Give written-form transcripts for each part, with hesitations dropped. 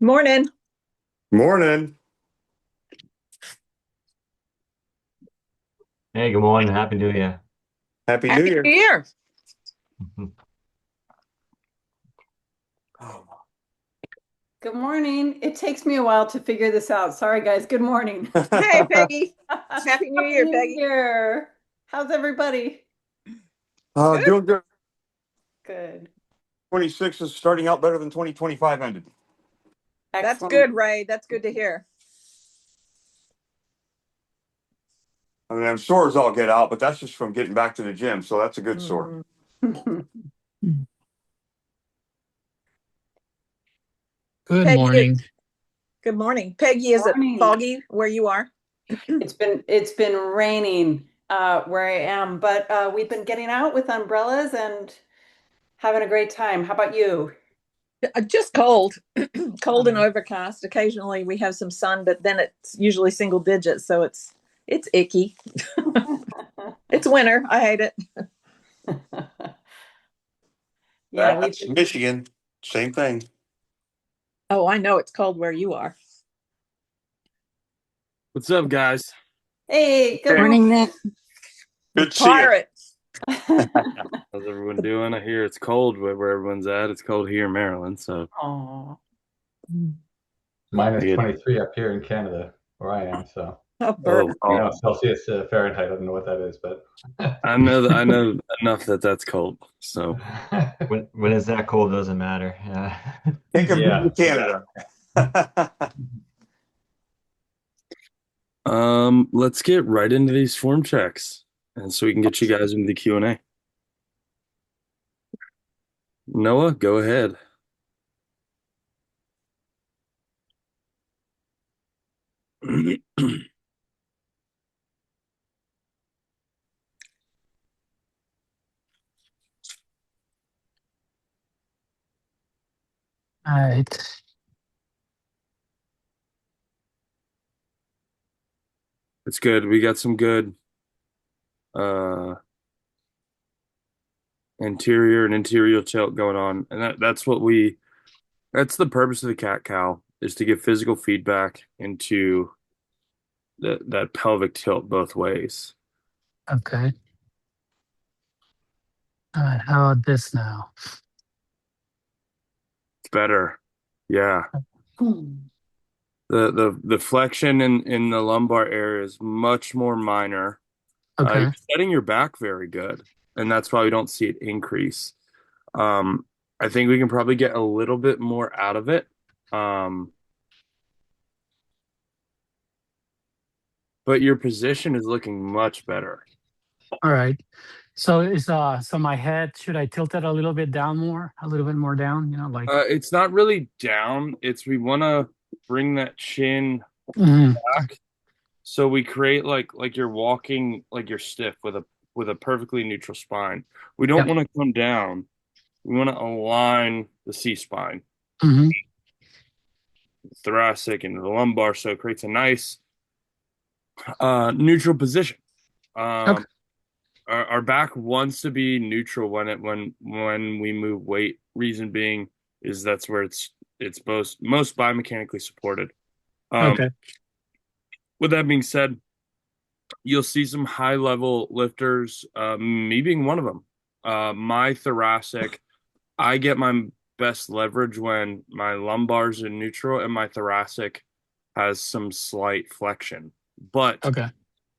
Morning. Morning. Hey, good morning. Happy New Year. Happy New Happy New Year. Year. Oh. Good morning. It takes me a while to figure this out. Sorry, guys. Good morning. Hey, Peggy. Happy New Year, New Peggy. Year. How's everybody? Good. Doing good. Good. 26 is starting out better than 2025 ended. That's Excellent. good, Ray. That's good to hear. I mean, I'm sore as all get out, but that's just from getting back to the gym. So that's a good sore. Mhm. Good Peggy, morning. good morning. Peggy, is it Morning. foggy where you are? It's been raining where I am, but we've been getting out with umbrellas and having a great time. How about you? Just cold. Cold and overcast. Occasionally we have some sun, but then it's usually single digits, so it's icky. It's winter. I hate it. Yeah, That's Michigan. Same thing. Oh, I know it's cold where you are. What's up, guys? Hey, good Morning, Nick. Good to see you. Pirates. How's everyone doing? I hear it's cold where everyone's at. It's cold here in Maryland, so Aw. Minus I get 23 up here in Canada, where I am. So, Oh, Bert. I know Celsius, Fahrenheit. I don't know what that is, but I know enough that that's cold. So When it's that cold, doesn't matter. Yeah. Take a Yeah, to Canada. let's get right into these form checks, and so we can get you guys into the Q&A. Noah, go ahead. All right. It's good. We got some good uh anterior and interior tilt going on, and that's the purpose of the cat cow, is to give physical feedback into that pelvic tilt both ways. Okay. All right. How about this now? It's better. Yeah. Hmm. The flexion in the lumbar area is much more minor. Okay. You're setting your back very good, and that's why we don't see it increase. Um, I think we can probably get a little bit more out of it. Um, but your position is looking much better. All right. So my head, should I tilt it a little bit down more, a little bit more down, like It's not really down. It's we want to bring that chin Mhm. back, so we create like you're walking, like you're stiff with a perfectly neutral spine. We don't Yep. want to come down. We want to align the C spine, Hmm. thoracic, and the lumbar, so it creates a nice neutral position. Okay. Um, our back wants to be neutral when we move weight. Reason being is that's where it's most biomechanically supported. Um, Okay. with that being said, you'll see some high level lifters, me being one of them. My thoracic, I get my best leverage when my lumbar's in neutral and my thoracic has some slight flexion. But Okay.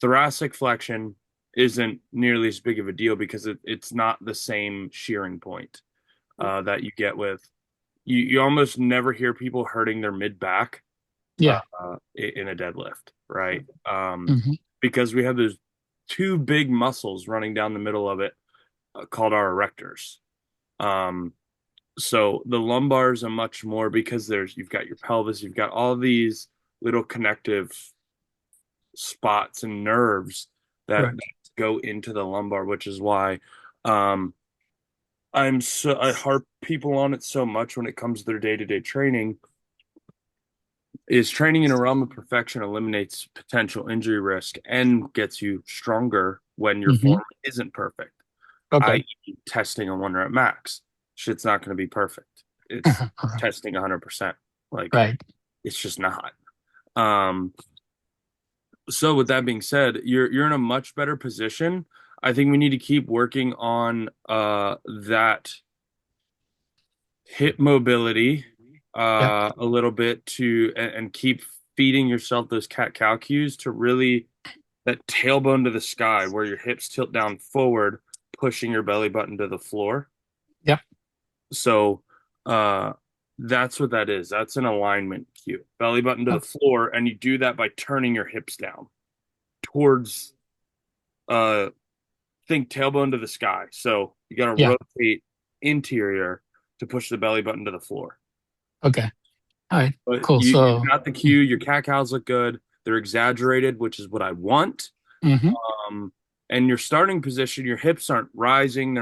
thoracic flexion isn't nearly as big of a deal because it's not the same shearing point that you get with you almost never hear people hurting their mid back Yeah. in a deadlift, right? Hmm. Because we have those two big muscles running down the middle of it called our erectors. Um, so the lumbars are much more because you've got your pelvis, you've got all these little connective spots and nerves that Correct. go into the lumbar, which is why um, I harp people on it so much when it comes to their day-to-day training. Is training in a realm of perfection eliminates potential injury risk and gets you stronger when your Hmm. form isn't perfect, Okay. i.e., testing a 1 rep max. Shit's not going to be perfect. It's All right. testing 100%. Like Right. it's just not. So with that being said, you're in a much better position. I think we need to keep working on that hip mobility Yep. a little bit and keep feeding yourself those cat-cow cues to really that tailbone to the sky where your hips tilt down forward, pushing your belly button to the floor. Yep. So that's what that is. That's an alignment cue. Belly button to the floor, and you do that by turning your hips down towards think tailbone to the sky. So you got to Yeah. rotate interior to push the belly button to the floor. Okay. All right. But Cool. you got the cue. Your cat cows look good. They're exaggerated, which is what I want. Mhm. And your starting position, your hips aren't rising.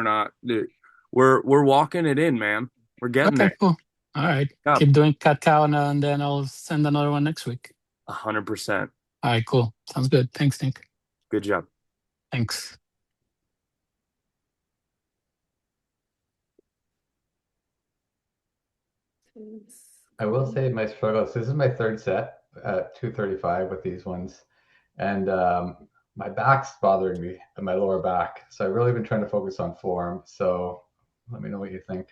We're walking it in, man. We're getting Okay, there. cool. All right. Yeah. Keep doing cat cow, and then I'll send another one next week. 100%. All right, cool. Sounds good. Thanks, Nick. Good job. Thanks. I will say my struggles. This is my third set at 235 with these ones, and my back's bothering me, my lower back. So I've really been trying to focus on form. So let me know what you think.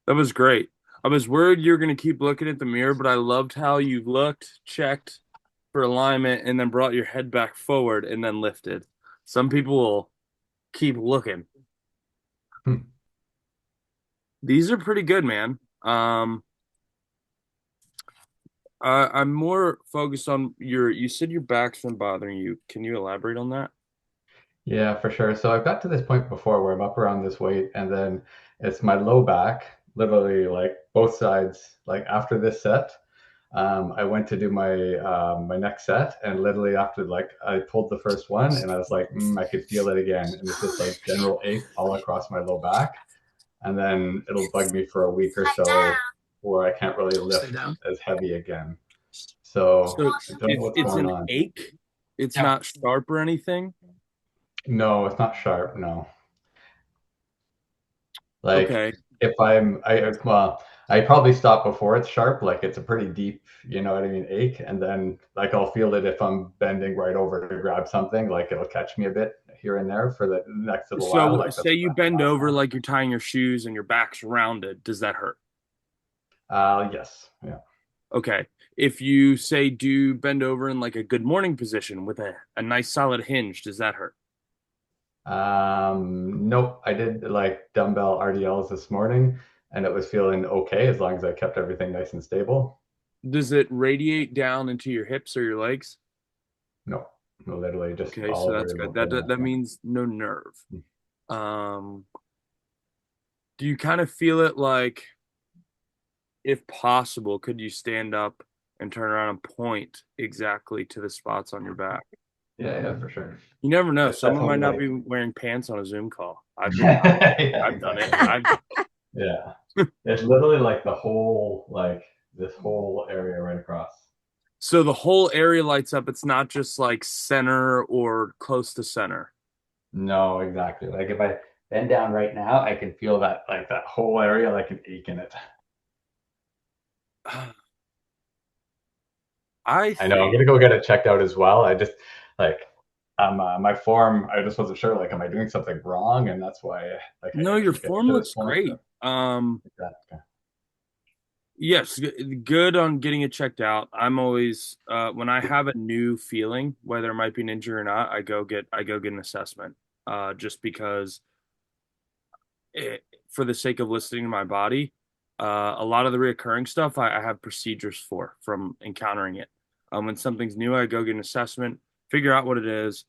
That was great. I was worried you were going to keep looking at the mirror, but I loved how you looked, checked for alignment, and then brought your head back forward and then lifted. Some people will keep looking. These are pretty good, man. I'm more focused on you said your back's been bothering you. Can you elaborate on that? Yeah, for sure. So I've got to this point before where I'm up around this weight, and then it's my low back, literally like both sides. Like after this set, I went to do my next set, and literally after like I pulled the first one, and I was like, I could feel it again, and it's just like general ache all across my low back, and then it'll bug me for a week or so, where I can't really lift as heavy again. So I don't know what's it's going an on. ache. It's Yeah. not sharp or anything. No, it's not sharp. No. Like Okay. if I probably stop before it's sharp. Like it's a pretty deep, you know what I mean, ache, and then like I'll feel it if I'm bending right over to grab something. Like it'll catch me a bit here and there for the next little while. So Like say you bend over like you're tying your shoes and your back's rounded. Does that hurt? Yes. Yeah. Okay. If you say do bend over in like a good morning position with a nice solid hinge, does that hurt? Nope. I did like dumbbell RDLs this morning, and it was feeling okay as long as I kept everything nice and stable. Does it radiate down into your hips or your legs? No, literally just Okay, all so over that's your good. lower That back. means no nerve. Do you kind of feel it like, if possible, could you stand up and turn around and point exactly to the spots on your back? Yeah, for sure. You never know. That's Someone might not definitely be wearing pants on a Zoom call. I've Yeah, done it. exactly. Yeah. It's literally like the whole, like this whole area right across. So the whole area lights up. It's not just like center or close to center. No, exactly. Like if I bend down right now, I can feel that, like that whole area, like an ache in it. I know. I'm think gonna go get it checked out as well. I just like my form. I just wasn't sure. Like, am I doing something wrong? And that's why, like, I no, your keep getting form to this looks point. great. Okay. Yes, good on getting it checked out. I'm always when I have a new feeling, whether it might be an injury or not, I go get an assessment. Just because for the sake of listening to my body, a lot of the reoccurring stuff I have procedures for from encountering it. When something's new, I go get an assessment, figure out what it is.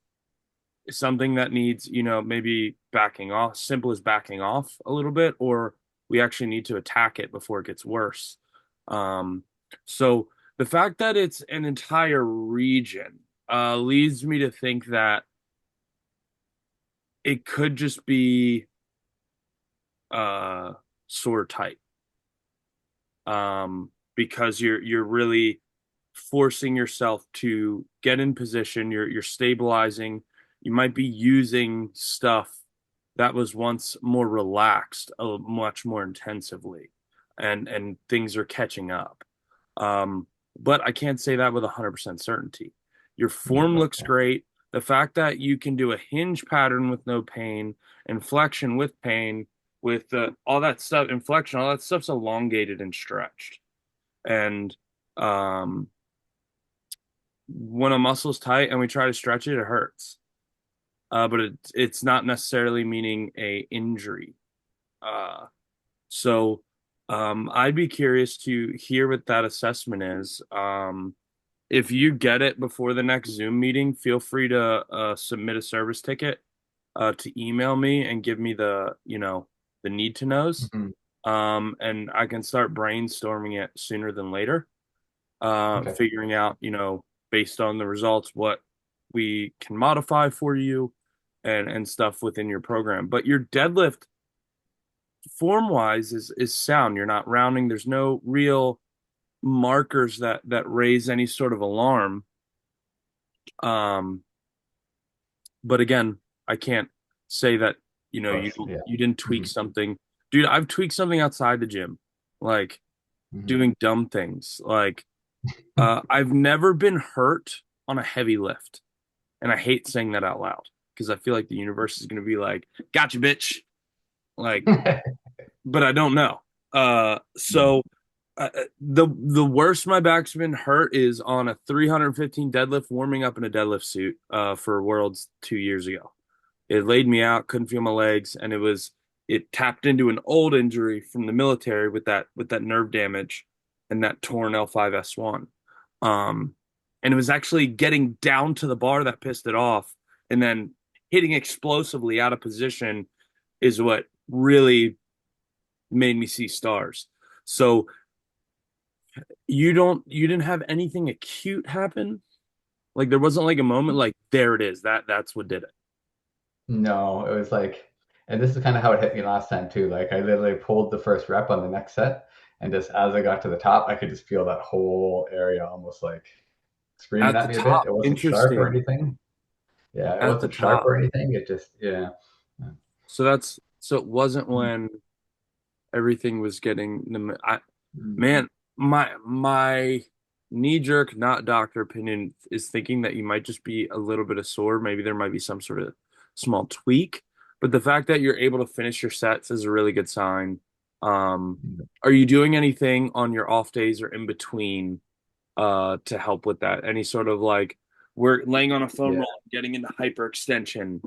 Something that needs, maybe backing off, simple as backing off a little bit, or we actually need to attack it before it gets worse. So the fact that it's an entire region leads me to think that it could just be sore tight. Because you're really forcing yourself to get in position. You're stabilizing. You might be using stuff that was once more relaxed, much more intensively, and things are catching up. But I can't say that with 100% certainty. Your form looks great. The fact that you can do a hinge pattern with no pain, inflection with pain, with all that stuff, inflection, all that stuff's elongated and stretched. And when a muscle's tight and we try to stretch it, it hurts. But it's not necessarily meaning a injury. So I'd be curious to hear what that assessment is. If you get it before the next Zoom meeting, feel free to submit a service ticket to email me and give me the need to knows. And I can start brainstorming it sooner than later, figuring out, based on the results, what we can modify for you and stuff within your program. But your deadlift form wise is sound. You're not rounding. There's no real markers that raise any sort of alarm. But again, I can't say that you didn't tweak something. Dude, I've tweaked something outside the gym, like doing dumb things. Like I've never been hurt on a heavy lift, and I hate saying that out loud because I feel like the universe is going to be like, "Gotcha, bitch." Like, but I don't know. So the worst my back's been hurt is on a 315 deadlift, warming up in a deadlift suit for Worlds 2 years ago. It laid me out, couldn't feel my legs, and it tapped into an old injury from the military with that nerve damage and that torn L5S1. And it was actually getting down to the bar that pissed it off, and then hitting explosively out of position is what really made me see stars. So you didn't have anything acute happen? Like there wasn't like a moment like there it is, that's what did it. No, it was like, and this is kind of how it hit me last time too. Like I literally pulled the first rep on the next set, and just as I got to the top, I could just feel that whole area almost like screaming at me a bit. It wasn't sharp or anything. Yeah, it wasn't sharp or anything. It just, yeah. So it wasn't when everything was getting man, my knee jerk, not doctor opinion, is thinking that you might just be a little bit of sore. Maybe there might be some sort of small tweak, but the fact that you're able to finish your sets is a really good sign. Are you doing anything on your off days or in between to help with that? Any sort of like we're laying on a foam roll, getting into hyperextension,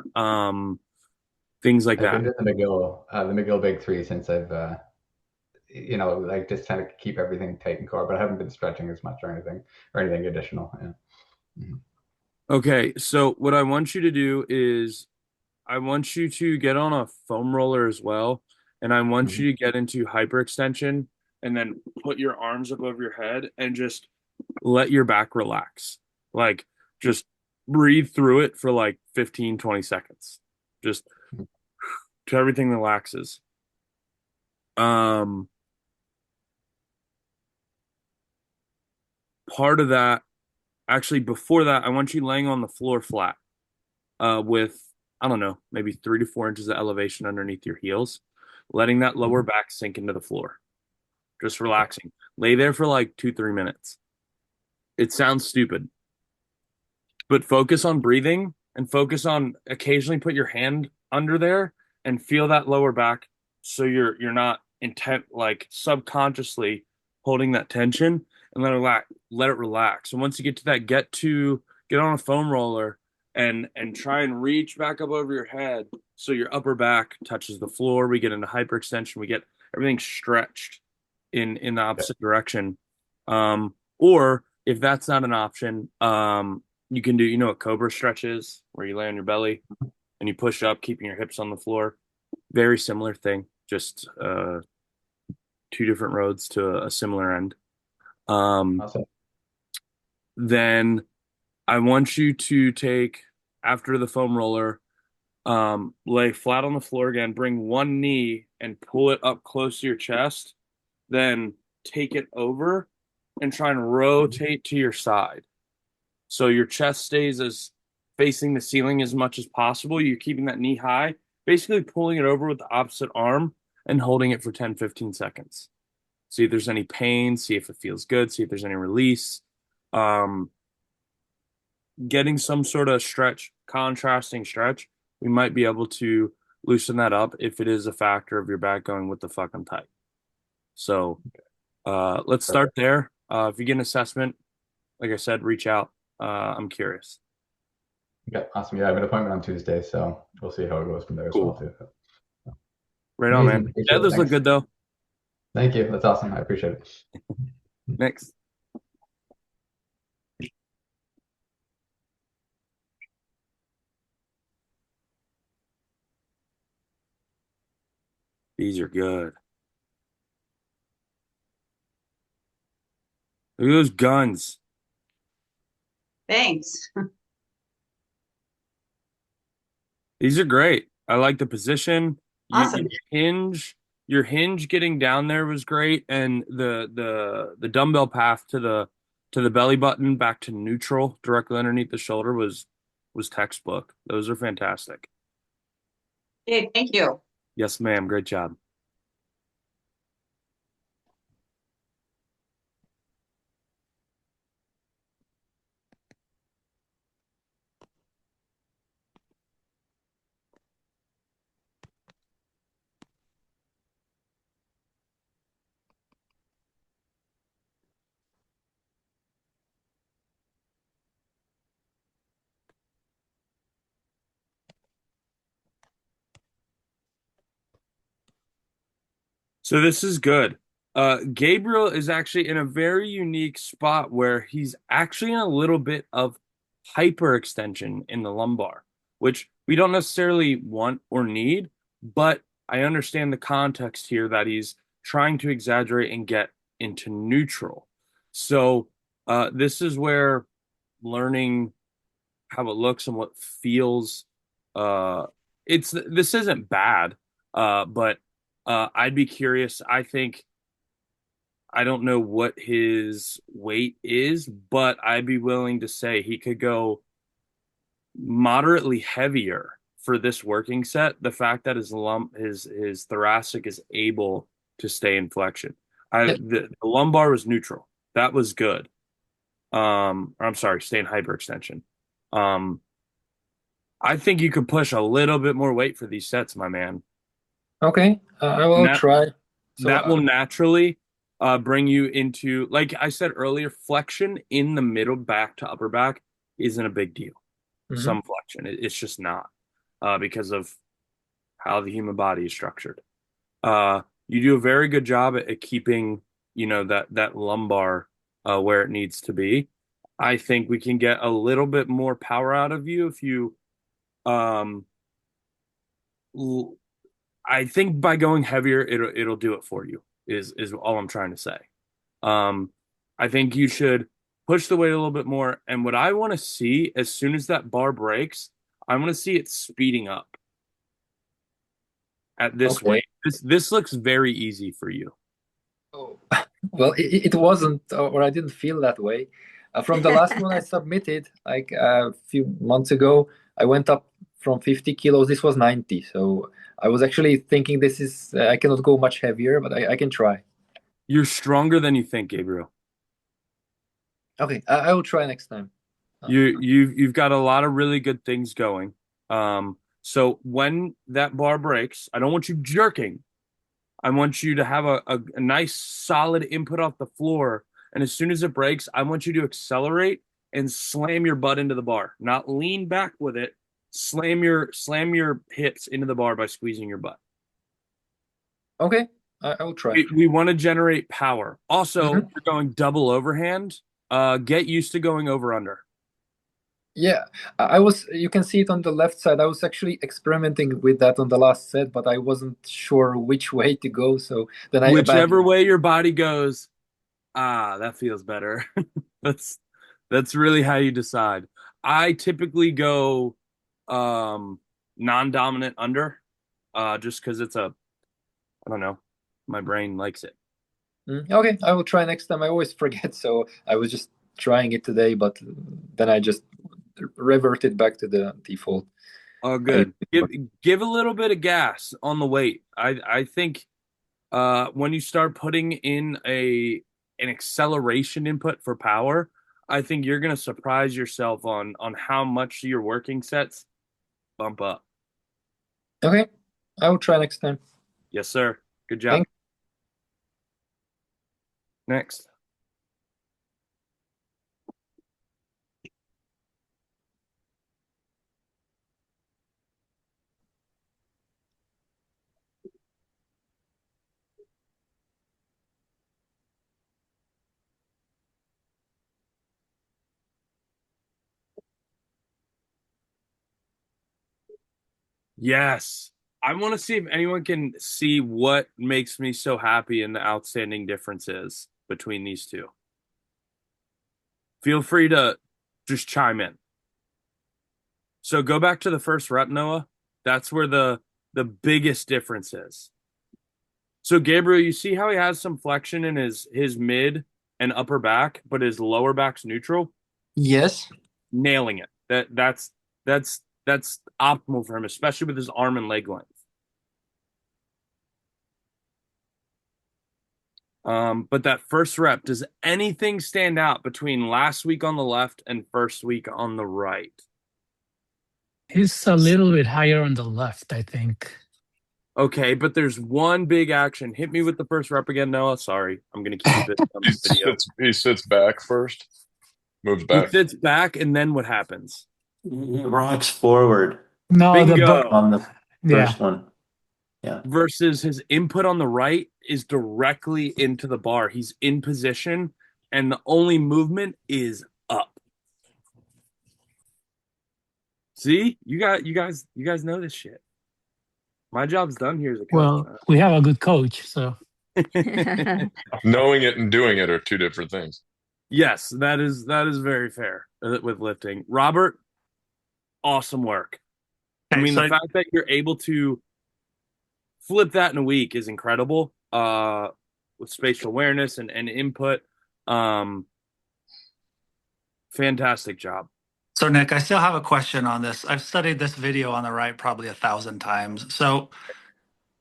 things like that? I've been doing the McGill Big Three since I've like just trying to keep everything tight and core, but I haven't been stretching as much or anything additional. Yeah. Okay, so what I want you to do is I want you to get on a foam roller as well, and I want you to get into hyperextension and then put your arms above your head and just let your back relax. Like just breathe through it for like 15, 20 seconds. Just to everything relaxes. Part of that, actually before that, I want you laying on the floor flat with, I don't know, maybe 3 to 4 inches of elevation underneath your heels, letting that lower back sink into the floor. Just relaxing. Lay there for like 2-3 minutes. It sounds stupid, but focus on breathing and focus on occasionally put your hand under there and feel that lower back so you're not intent, like subconsciously holding that tension, and let it relax. And once you get to that, get on a foam roller and try and reach back up over your head so your upper back touches the floor. We get into hyperextension. We get everything stretched in the opposite direction. Or if that's not an option, you can do, what cobra stretch is, where you lay on your belly and you push up, keeping your hips on the floor. Very similar thing, just 2 different roads to a similar end. Awesome. Then I want you to take, after the foam roller, lay flat on the floor again, bring one knee and pull it up close to your chest, then take it over and try and rotate to your side. So your chest stays as facing the ceiling as much as possible. You're keeping that knee high basically pulling it over with the opposite arm and holding it for 10, 15 seconds. See if there's any pain, see if it feels good, see if there's any release. Getting some sort of stretch, contrasting stretch, we might be able to loosen that up if it is a factor of your back going, what the fuck, I'm tight. So let's start there. If you get an assessment, like I said, reach out. I'm curious. Okay, awesome. Yeah, I have an appointment on Tuesday, so we'll see how it goes from there as Cool. well too. Right on, man. Amazing. Appreciate it. Deadlifts look Thanks. good though. Thank you. That's awesome. I appreciate it. Next. These are good. Look at those guns. Thanks. These are great. I like the position. Awesome. Your hinge getting down there was great, and the dumbbell path to the belly button back to neutral directly underneath the shoulder was textbook. Those are fantastic. Hey, thank you. Yes, ma'am. Great job. So this is good. Gabriel is actually in a very unique spot where he's actually in a little bit of hyperextension in the lumbar, which we don't necessarily want or need, but I understand the context here that he's trying to exaggerate and get into neutral. So this is where learning how it looks and what feels this isn't bad, but I'd be curious. I don't know what his weight is, but I'd be willing to say he could go moderately heavier for this working set. The fact that his thoracic is able to stay in flexion. The lumbar was neutral. That was good. Or I'm sorry, stay in hyperextension. I think you could push a little bit more weight for these sets, my man. Okay, I will try. So, that will naturally bring you into, like I said earlier, flexion in the middle back to upper back isn't a big deal. Some flexion, it's just not because of how the human body is structured. You do a very good job at keeping, that lumbar where it needs to be. I think we can get a little bit more power out of you if you I think by going heavier, it'll do it for you. Is all I'm trying to say. I think you should push the weight a little bit more. And what I want to see as soon as that bar breaks, I want to see it speeding up at this weight. This looks very easy for you. Oh, well, it wasn't, or I didn't feel that way. From the last one I submitted, like a few months ago, I went up from 50 kilos. This was 90. So I was actually thinking this is, I cannot go much heavier, but I can try. You're stronger than you think, Gabriel. Okay, I will try next time. You've got a lot of really good things going. So when that bar breaks, I don't want you jerking. I want you to have a nice solid input off the floor. And as soon as it breaks, I want you to accelerate and slam your butt into the bar. Not lean back with it. Slam your hips into the bar by squeezing your butt. Okay, I will try. We want to generate power. Also, you're going double overhand. Get used to going over under. Yeah, I was, you can see it on the left side. I was actually experimenting with that on the last set, but I wasn't sure which way to go. So then whichever way your body goes, that feels better. That's really how you decide. I typically go non-dominant under, just because it's I don't know, my brain likes it. Okay, I will try next time. I always forget, so I was just trying it today, but then I just reverted back to the default. Oh, good. Give a little bit of gas on the weight. I think when you start putting in an acceleration input for power, I think you're gonna surprise yourself on how much your working sets bump up. Okay, I will try next time. Yes, sir. Good job. Thanks. Next. Yes. I want to see if anyone can see what makes me so happy and the outstanding differences between these two. Feel free to just chime in. So go back to the first rep, Noah. That's where the biggest difference is. So Gabriel, you see how he has some flexion in his mid and upper back, but his lower back's neutral? Yes. Nailing it. That's optimal for him, especially with his arm and leg length. But that first rep, does anything stand out between last week on the left and first week on the right? He's a little bit higher on the left, I think. Okay, but there's one big action. Hit me with the first rep again, Noah. Sorry, I'm gonna keep it on the video. He sits back first, moves He back. sits back, and then what happens? He rocks forward No, Bingo. on the first one. Yeah. Versus his input on the right is directly into the bar. He's in position, and the only movement is up. See, you guys know this shit. My job's done here as a coach. Well, we have a good coach, so. Knowing it and doing it are two different things. Yes, that is very fair with lifting. Robert, awesome work. I mean, the fact that you're able to flip that in a week is incredible. With spatial awareness and input. Fantastic job. So Nick, I still have a question on this. I've studied this video on the right probably 1,000 times. So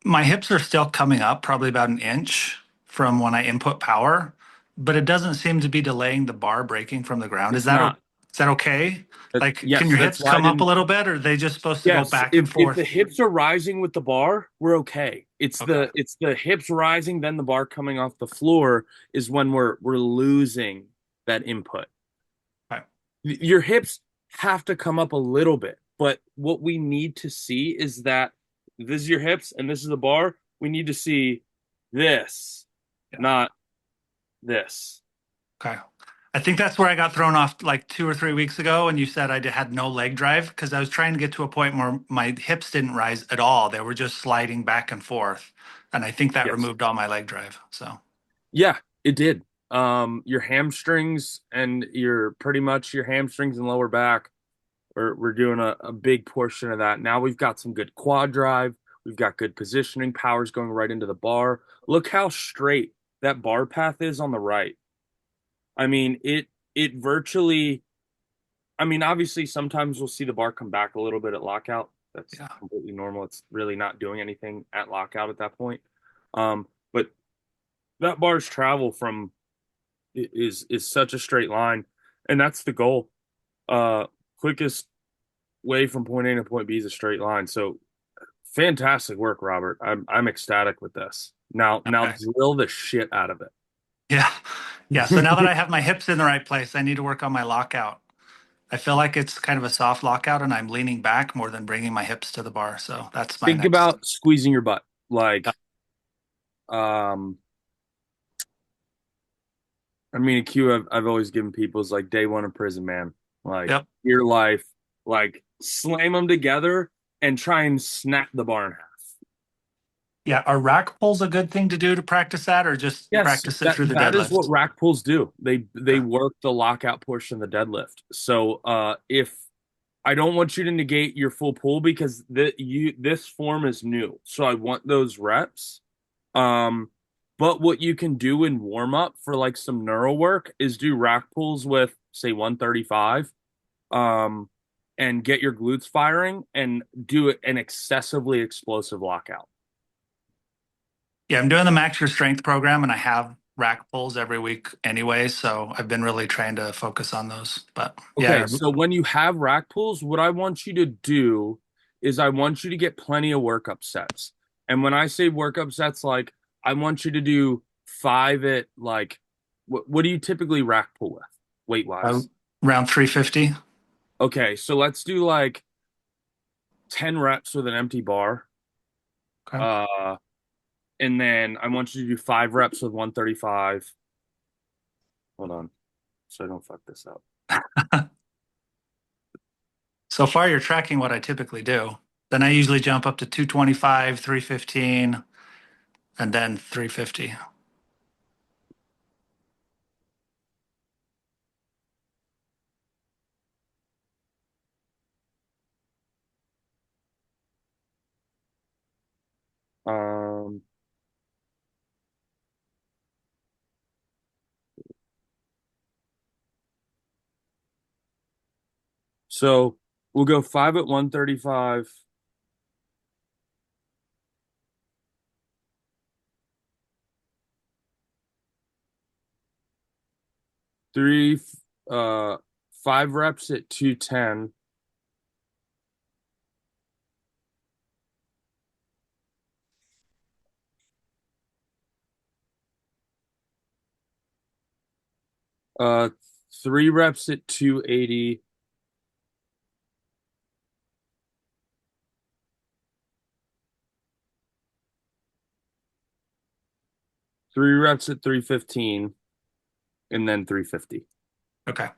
my hips are still coming up probably about an inch from when I input power, but it doesn't seem to be delaying the bar breaking from the ground. Is that okay? Like, yes, can your hips come up a little bit, or are they just supposed to go back and forth? If the hips are rising with the bar, we're okay. It's the hips rising, then the bar coming off the floor is when we're losing that input. Right. Your hips have to come up a little bit, but what we need to see is that this is your hips and this is the bar. We need to see this, not this. Okay. I think that's where I got thrown off like 2 or 3 weeks ago, and you said I had no leg drive because I was trying to get to a point where my hips didn't rise at all. They were just sliding back and forth, and I think that removed all my leg drive. So yeah, it did. Your hamstrings and your hamstrings and lower back, we're doing a big portion of that. Now we've got some good quad drive. We've got good positioning. Power's going right into the bar. Look how straight that bar path is on the right. I mean, it virtually, I mean, obviously sometimes we'll see the bar come back a little bit at lockout. That's completely normal. It's really not doing anything at lockout at that point. But that bar's travel from is such a straight line, and that's the goal. Quickest way from point A to point B is a straight line. So fantastic work, Robert. I'm ecstatic with this. Now drill the shit out of it. Yeah. So now that I have my hips in the right place, I need to work on my lockout. I feel like it's kind of a soft lockout, and I'm leaning back more than bringing my hips to the bar. So that's my Think about squeezing your butt. Like, I mean, a cue I've always given people is like day one of prison, man. Like your life, like slam them together and try and snap the bar in half. Yeah, are rack pulls a good thing to do to practice that, or just practice it through the deadlift? That is what rack pulls do. They work the lockout portion of the deadlift. So if I don't want you to negate your full pull because this form is new, so I want those reps. But what you can do in warm up for like some neural work is do rack pulls with say 135, and and get your glutes firing and do an excessively explosive lockout. Yeah, I'm doing the Max Your Strength program, and I have rack pulls every week anyway, so I've been really trying to focus on those. But Okay, yeah, so when you have rack pulls, what I want you to do is I want you to get plenty of workup sets. And when I say workup sets, like I want you to do 5 at like what do you typically rack pull with weight wise? around 350. Okay, so let's do like 10 reps with an empty bar. Okay. And then I want you to do 5 reps with 135. Hold on, so I don't fuck this up. So far, you're tracking what I typically do. Then I usually jump up to 225, 315, and then 350. So we'll go 5 at 135. Three, 5 reps at 210. Uh, 3 reps at 280. Three reps at 315, and then 350. Okay.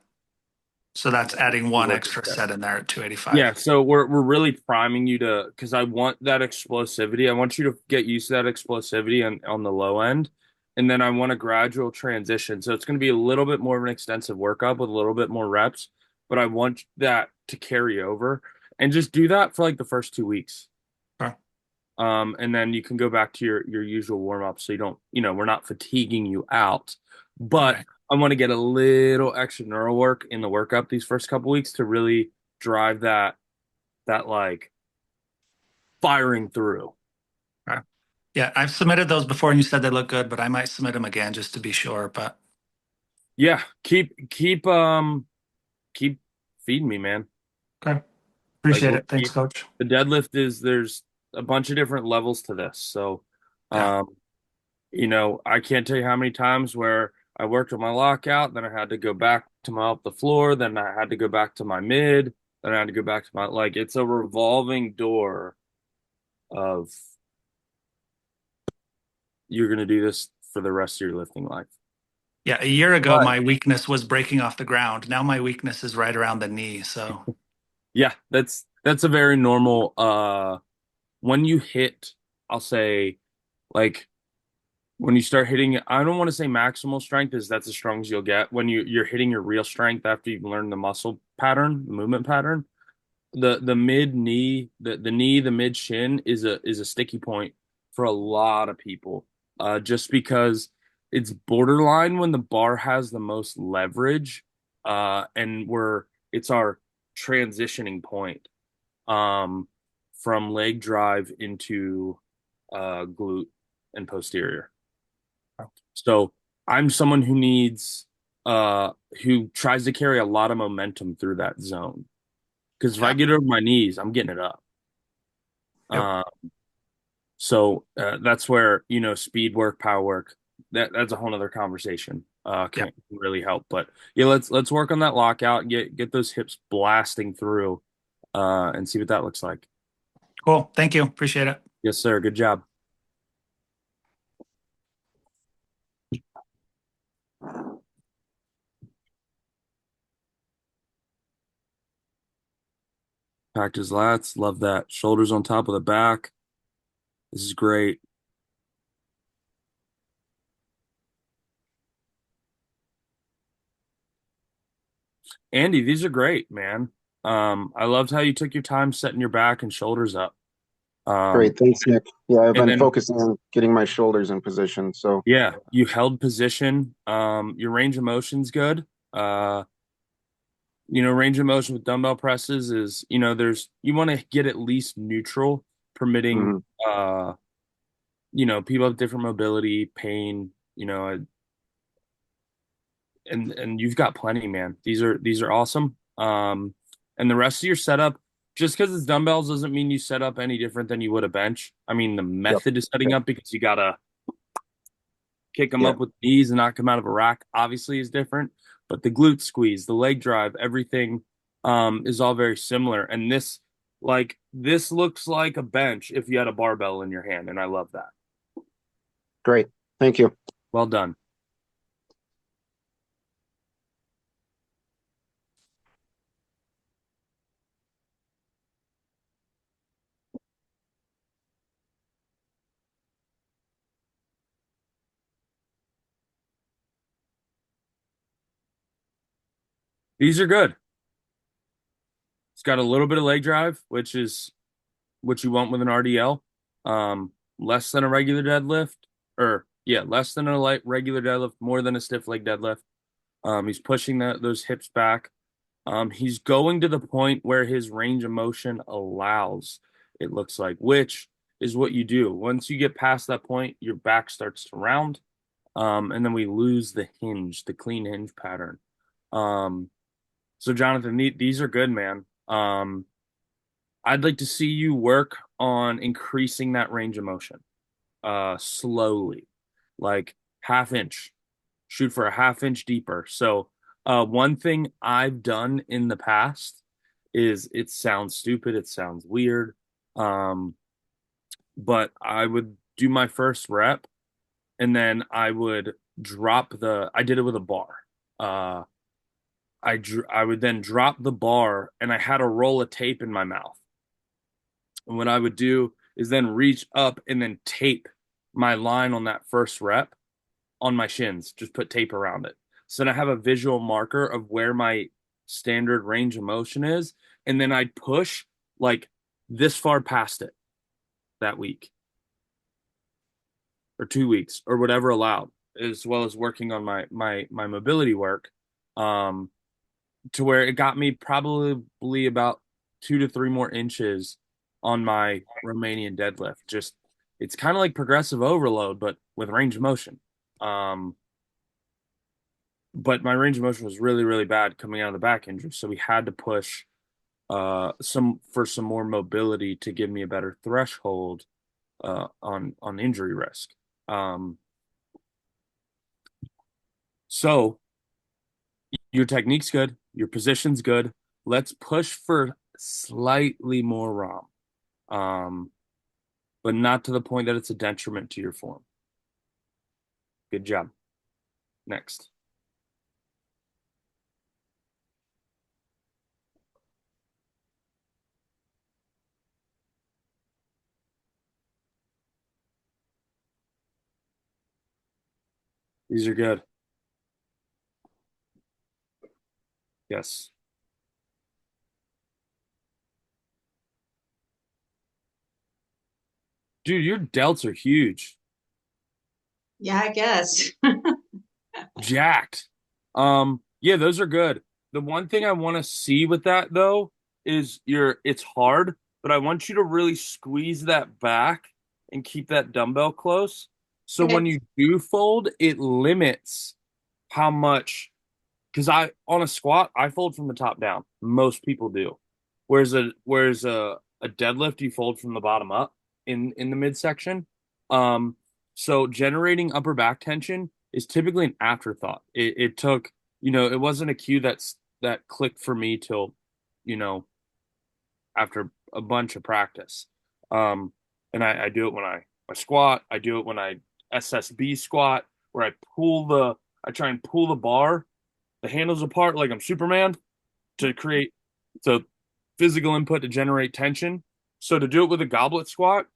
So that's adding one extra set in there at 285. Yeah, so we're really priming you to, because I want that explosivity. I want you to get used to that explosivity on the low end, and then I want a gradual transition. So it's going to be a little bit more of an extensive workup with a little bit more reps, but I want that to carry over, and just do that for like the first 2 weeks. Okay. And then you can go back to your usual warm up, so you don't, we're not fatiguing you out, but Right. I want to get a little extra neural work in the workup these first couple weeks to really drive that like firing through. Okay. Yeah, I've submitted those before, and you said they look good, but I might submit them again just to be sure. But yeah, keep feeding me, man. okay, appreciate Like, it. Thanks, Coach. The deadlift there's a bunch of different levels to this, so Yeah. I can't tell you how many times where I worked with my lockout, then I had to go back to my up the floor, then I had to go back to my mid, then I had to go back to my, like, it's a revolving door of you're going to do this for the rest of your lifting life. Yeah, a year ago, But- my weakness was breaking off the ground. Now my weakness is right around the knee. So Yeah, that's a very normal, when you hit, I'll say, like, when you start hitting, I don't want to say maximal strength, is that's as strong as you'll get. When you're hitting your real strength after you've learned the muscle pattern, the movement pattern, the mid knee, the knee, the mid shin is a sticky point for a lot of people. Just because it's borderline when the bar has the most leverage, and it's our transitioning point, from leg drive into glute and posterior. So I'm someone who who tries to carry a lot of momentum through that zone. Because if I get over my knees, I'm getting it up. Yep. So that's where, speed work, power work, that's a whole nother conversation. Can really help. But yeah, let's work on that lockout and get those hips blasting through, and see what that looks like. cool. Thank you. Appreciate it. Yes, sir. Good job. Packed his lats. Love that. Shoulders on top of the back. This is great. Andy, these are great, man. I loved how you took your time setting your back and shoulders up. Great, thanks, Nick. Yeah, I've been then- focusing on getting my shoulders in position. So Yeah, you held position. Your range of motion's good. range of motion with dumbbell presses is, you want to get at least neutral, permitting, people have different mobility, pain, and you've got plenty, man. These are awesome. And the rest of your setup, just because it's dumbbells doesn't mean you set up any different than you would a bench. I mean, the method is setting up because you gotta kick them up with knees and knock them out of a rack, obviously is different. But the glute squeeze, the leg drive, everything is all very similar. And this looks like a bench if you had a barbell in your hand, and I love that. Great. Thank you. Well done. These are good. It's got a little bit of leg drive, which is what you want with an RDL. Less than a regular deadlift, less than a light regular deadlift, more than a stiff leg deadlift. He's pushing those hips back. He's going to the point where his range of motion allows, it looks like, which is what you do. Once you get past that point, your back starts to round, and then we lose the hinge, the clean hinge pattern. So Jonathan, these are good, man. I'd like to see you work on increasing that range of motion, slowly, like half inch, shoot for a half inch deeper. So, one thing I've done in the past is, it sounds stupid, it sounds weird, but I would do my first rep and then I would I did it with a bar. I would then drop the bar and I had a roll of tape in my mouth. And what I would do is then reach up and then tape my line on that first rep on my shins, just put tape around it. So then I have a visual marker of where my standard range of motion is. And then I'd push like this far past it that week or 2 weeks or whatever allowed, as well as working on my mobility work, to where it got me probably about 2 to 3 more inches on my Romanian deadlift. Just, it's kind of like progressive overload, but with range of motion. But my range of motion was really, really bad coming out of the back injury. So we had to push some more mobility to give me a better threshold on injury risk. So your technique's good, your position's good. Let's push for slightly more ROM. But not to the point that it's a detriment to your form. Good job. Next. These are good. Yes. Dude, your delts are huge. Yeah, I guess. Jacked. Yeah, those are good. The one thing I want to see with that though is it's hard, but I want you to really squeeze that back and keep that dumbbell close. So when you do fold, it limits how much, because on a squat, I fold from the top down. Most people do. Whereas a deadlift, you fold from the bottom up in the midsection. So generating upper back tension is typically an afterthought. It took, it wasn't a cue that clicked for me till, after a bunch of practice. And I do it when I squat. I do it when I SSB squat, where I try and pull the bar, the handles apart like I'm Superman, to create the physical input to generate tension. So to do it with a goblet squat,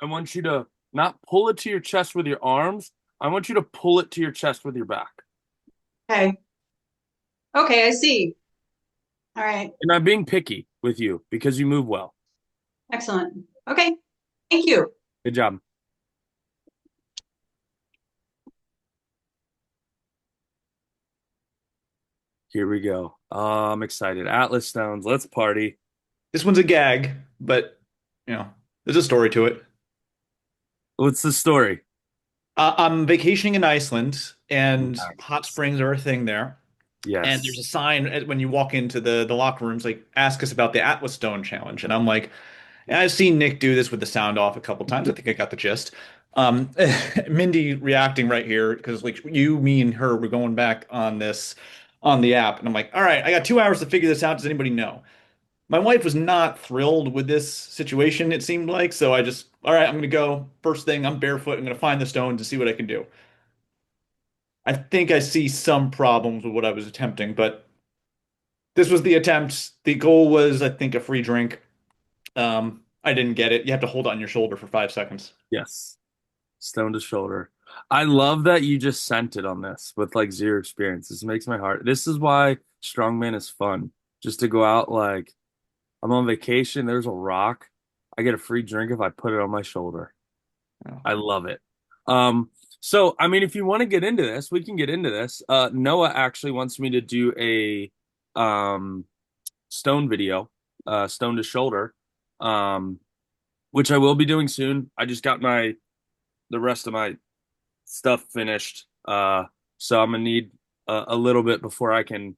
I want you to not pull it to your chest with your arms. I want you to pull it to your chest with your back. Okay, I see. All right. And I'm being picky with you because you move well. Excellent. Okay. Thank you. Good job. Here we go. Oh, I'm excited. Atlas stones. Let's party. This one's a gag, but there's a story to it. What's the story? I'm vacationing in Iceland, and hot springs are a thing there. Yes. And there's a sign when you walk into the locker rooms, like, ask us about the Atlas Stone Challenge. And I'm like, and I've seen Nick do this with the sound off a couple times. I think I got the gist. Mindy reacting right here because like you, me, and her were going back on this on the app, and I'm like, all right, I got 2 hours to figure this out. Does anybody know? My wife was not thrilled with this situation, it seemed like. So I just, all right, I'm gonna go. First thing, I'm barefoot. I'm gonna find the stone to see what I can do. I think I see some problems with what I was attempting, but this was the attempt. The goal was, I think, a free drink. I didn't get it. You have to hold it on your shoulder for 5 seconds. Yes. Stone to shoulder. I love that you just sent it on this with like zero experience. This makes my heart. This is why strongman is fun. Just to go out like I'm on vacation, there's a rock. I get a free drink if I put it on my shoulder. Oh. I love it. So I mean if you want to get into this, we can get into this. Noah actually wants me to do a stone video, stone to shoulder. Which I will be doing soon. I just got the rest of my stuff finished. So I'm gonna need a little bit before I can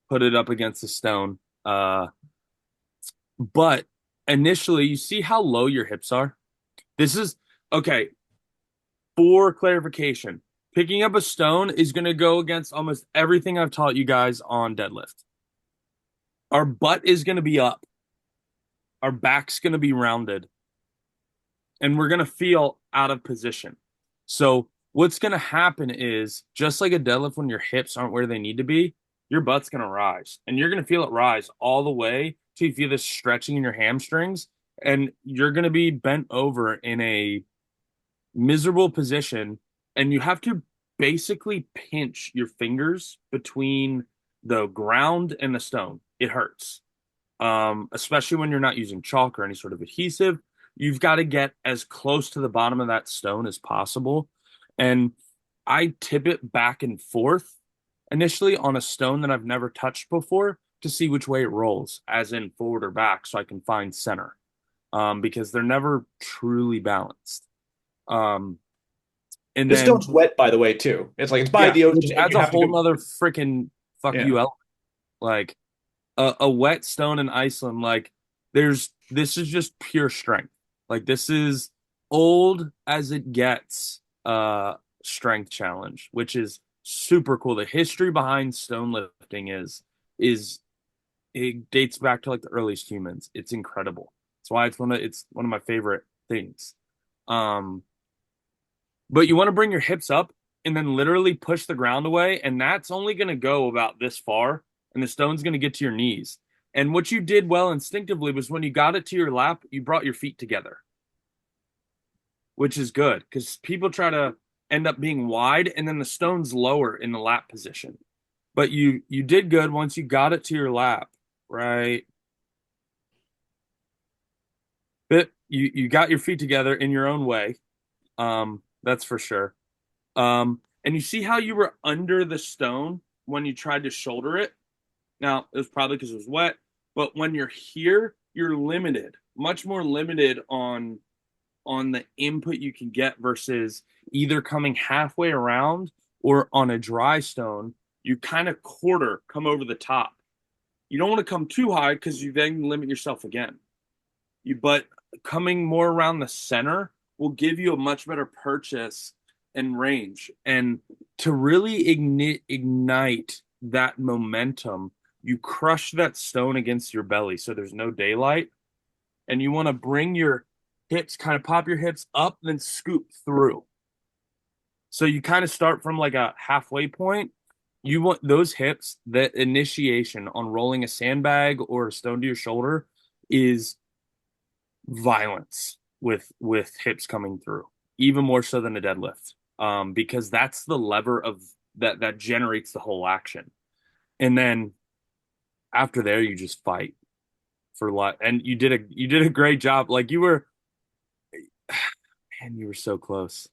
put it up against the stone. But initially, you see how low your hips are? This is okay. For clarification, picking up a stone is gonna go against almost everything I've taught you guys on deadlift. Our butt is gonna be up. Our back's gonna be rounded. And we're going to feel out of position. So what's going to happen is just like a deadlift, when your hips aren't where they need to be, your butt's going to rise, and you're going to feel it rise all the way till you feel this stretching in your hamstrings, and you're going to be bent over in a miserable position. And you have to basically pinch your fingers between the ground and the stone. It hurts. Especially when you're not using chalk or any sort of adhesive. You've got to get as close to the bottom of that stone as possible. And I tip it back and forth initially on a stone that I've never touched before to see which way it rolls, as in forward or back, so I can find center. Because they're never truly balanced. And this stone's wet, by the way, too. It's like it's by the ocean. Which adds a whole nother freaking you element. Like a wet stone in Iceland, like this is just pure strength. Like this is old as it gets strength challenge, which is super cool. The history behind stone lifting is it dates back to like the earliest humans. It's incredible. That's why it's one of my favorite things. But you want to bring your hips up and then literally push the ground away, and that's only going to go about this far, and the stone's going to get to your knees. And what you did well instinctively was when you got it to your lap, you brought your feet together, which is good because people try to end up being wide and then the stone's lower in the lap position. But you did good once you got it to your lap, right? But you got your feet together in your own way. That's for sure. And you see how you were under the stone when you tried to shoulder it? Now, it was probably because it was wet, but when you're here, you're limited, much more limited on the input you can get versus either coming halfway around or on a dry stone, you kind of come over the top. You don't want to come too high because you then limit yourself again. But coming more around the center will give you a much better purchase and range. And to really ignite that momentum, you crush that stone against your belly so there's no daylight. And you want to bring your hips, kind of pop your hips up, then scoop through. So you kind of start from like a halfway point. You want those hips, that initiation on rolling a sandbag or a stone to your shoulder is violence with hips coming through, even more so than a deadlift, because that's the lever of that generates the whole action. And then after there, you just fight for life. And you did a great job. Like you were so close.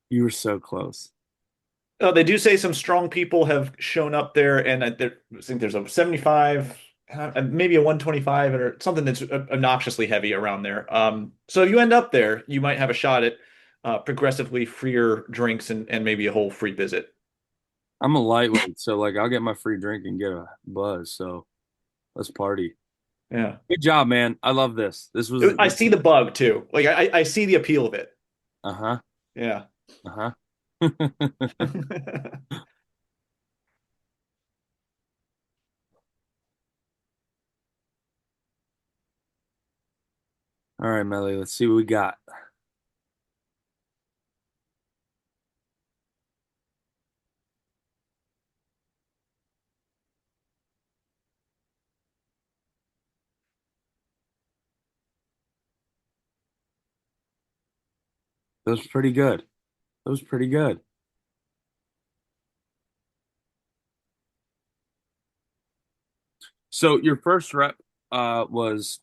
You were so close. They do say some strong people have shown up there, and I think there's a 75, maybe a 125, or something that's obnoxiously heavy around there. So if you end up there, you might have a shot at progressively freer drinks and maybe a whole free visit. I'm a lightweight, so like I'll get my free drink and get a buzz. So let's party. Yeah. Good job, man. I love this. I see the bug too. Like I see the appeal of it. Uh-huh. Yeah. Uh-huh. All right, Mellie, let's see what we got. That was pretty good. That was pretty good. So your first rep was,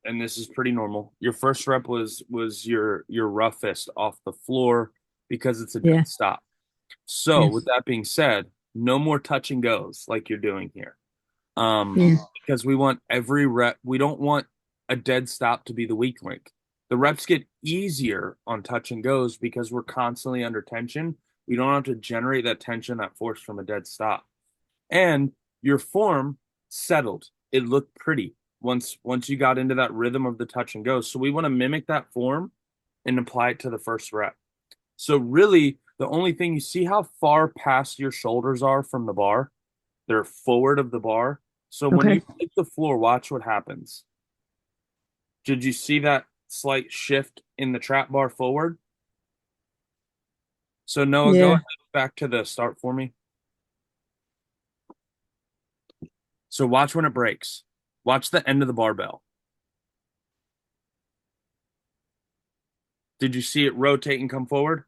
and this is pretty normal. Your first rep was your roughest off the floor because it's a Yeah. dead stop. So Yes. with that being said, no more touch and goes like you're doing here. Yeah. Because we want every rep. We don't want a dead stop to be the weak link. The reps get easier on touch and goes because we're constantly under tension. We don't have to generate that tension, that force from a dead stop. And your form settled. It looked pretty once you got into that rhythm of the touch and goes. So we want to mimic that form and apply it to the first rep. So really, the only thing, you see how far past your shoulders are from the bar? They're forward of the bar. So when Okay. you hit the floor, watch what happens. Did you see that slight shift in the trap bar forward? So Noah, go Yeah. ahead back to the start for me. So watch when it breaks. Watch the end of the barbell. Did you see it rotate and come forward?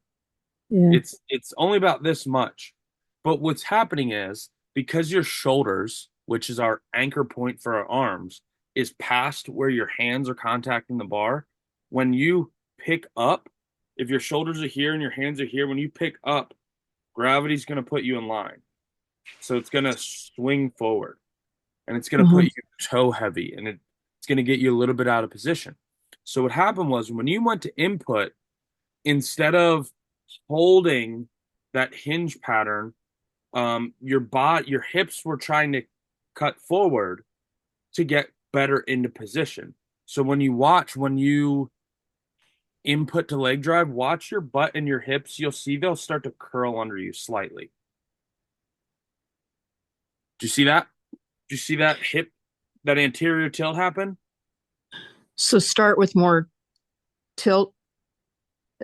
Yeah. It's only about this much. But what's happening is because your shoulders, which is our anchor point for our arms, is past where your hands are contacting the bar, when you pick up, if your shoulders are here and your hands are here, when you pick up, gravity's going to put you in line. So it's going to swing forward and it's going to put you toe heavy and it's going to get you a little bit out of position. So what happened was when you went to input, instead of holding that hinge pattern, your hips were trying to cut forward to get better into position. So when you input to leg drive, watch your butt and your hips. You'll see they'll start to curl under you slightly. Do you see that? Do you see that hip, that anterior tilt happen? So start with more tilt.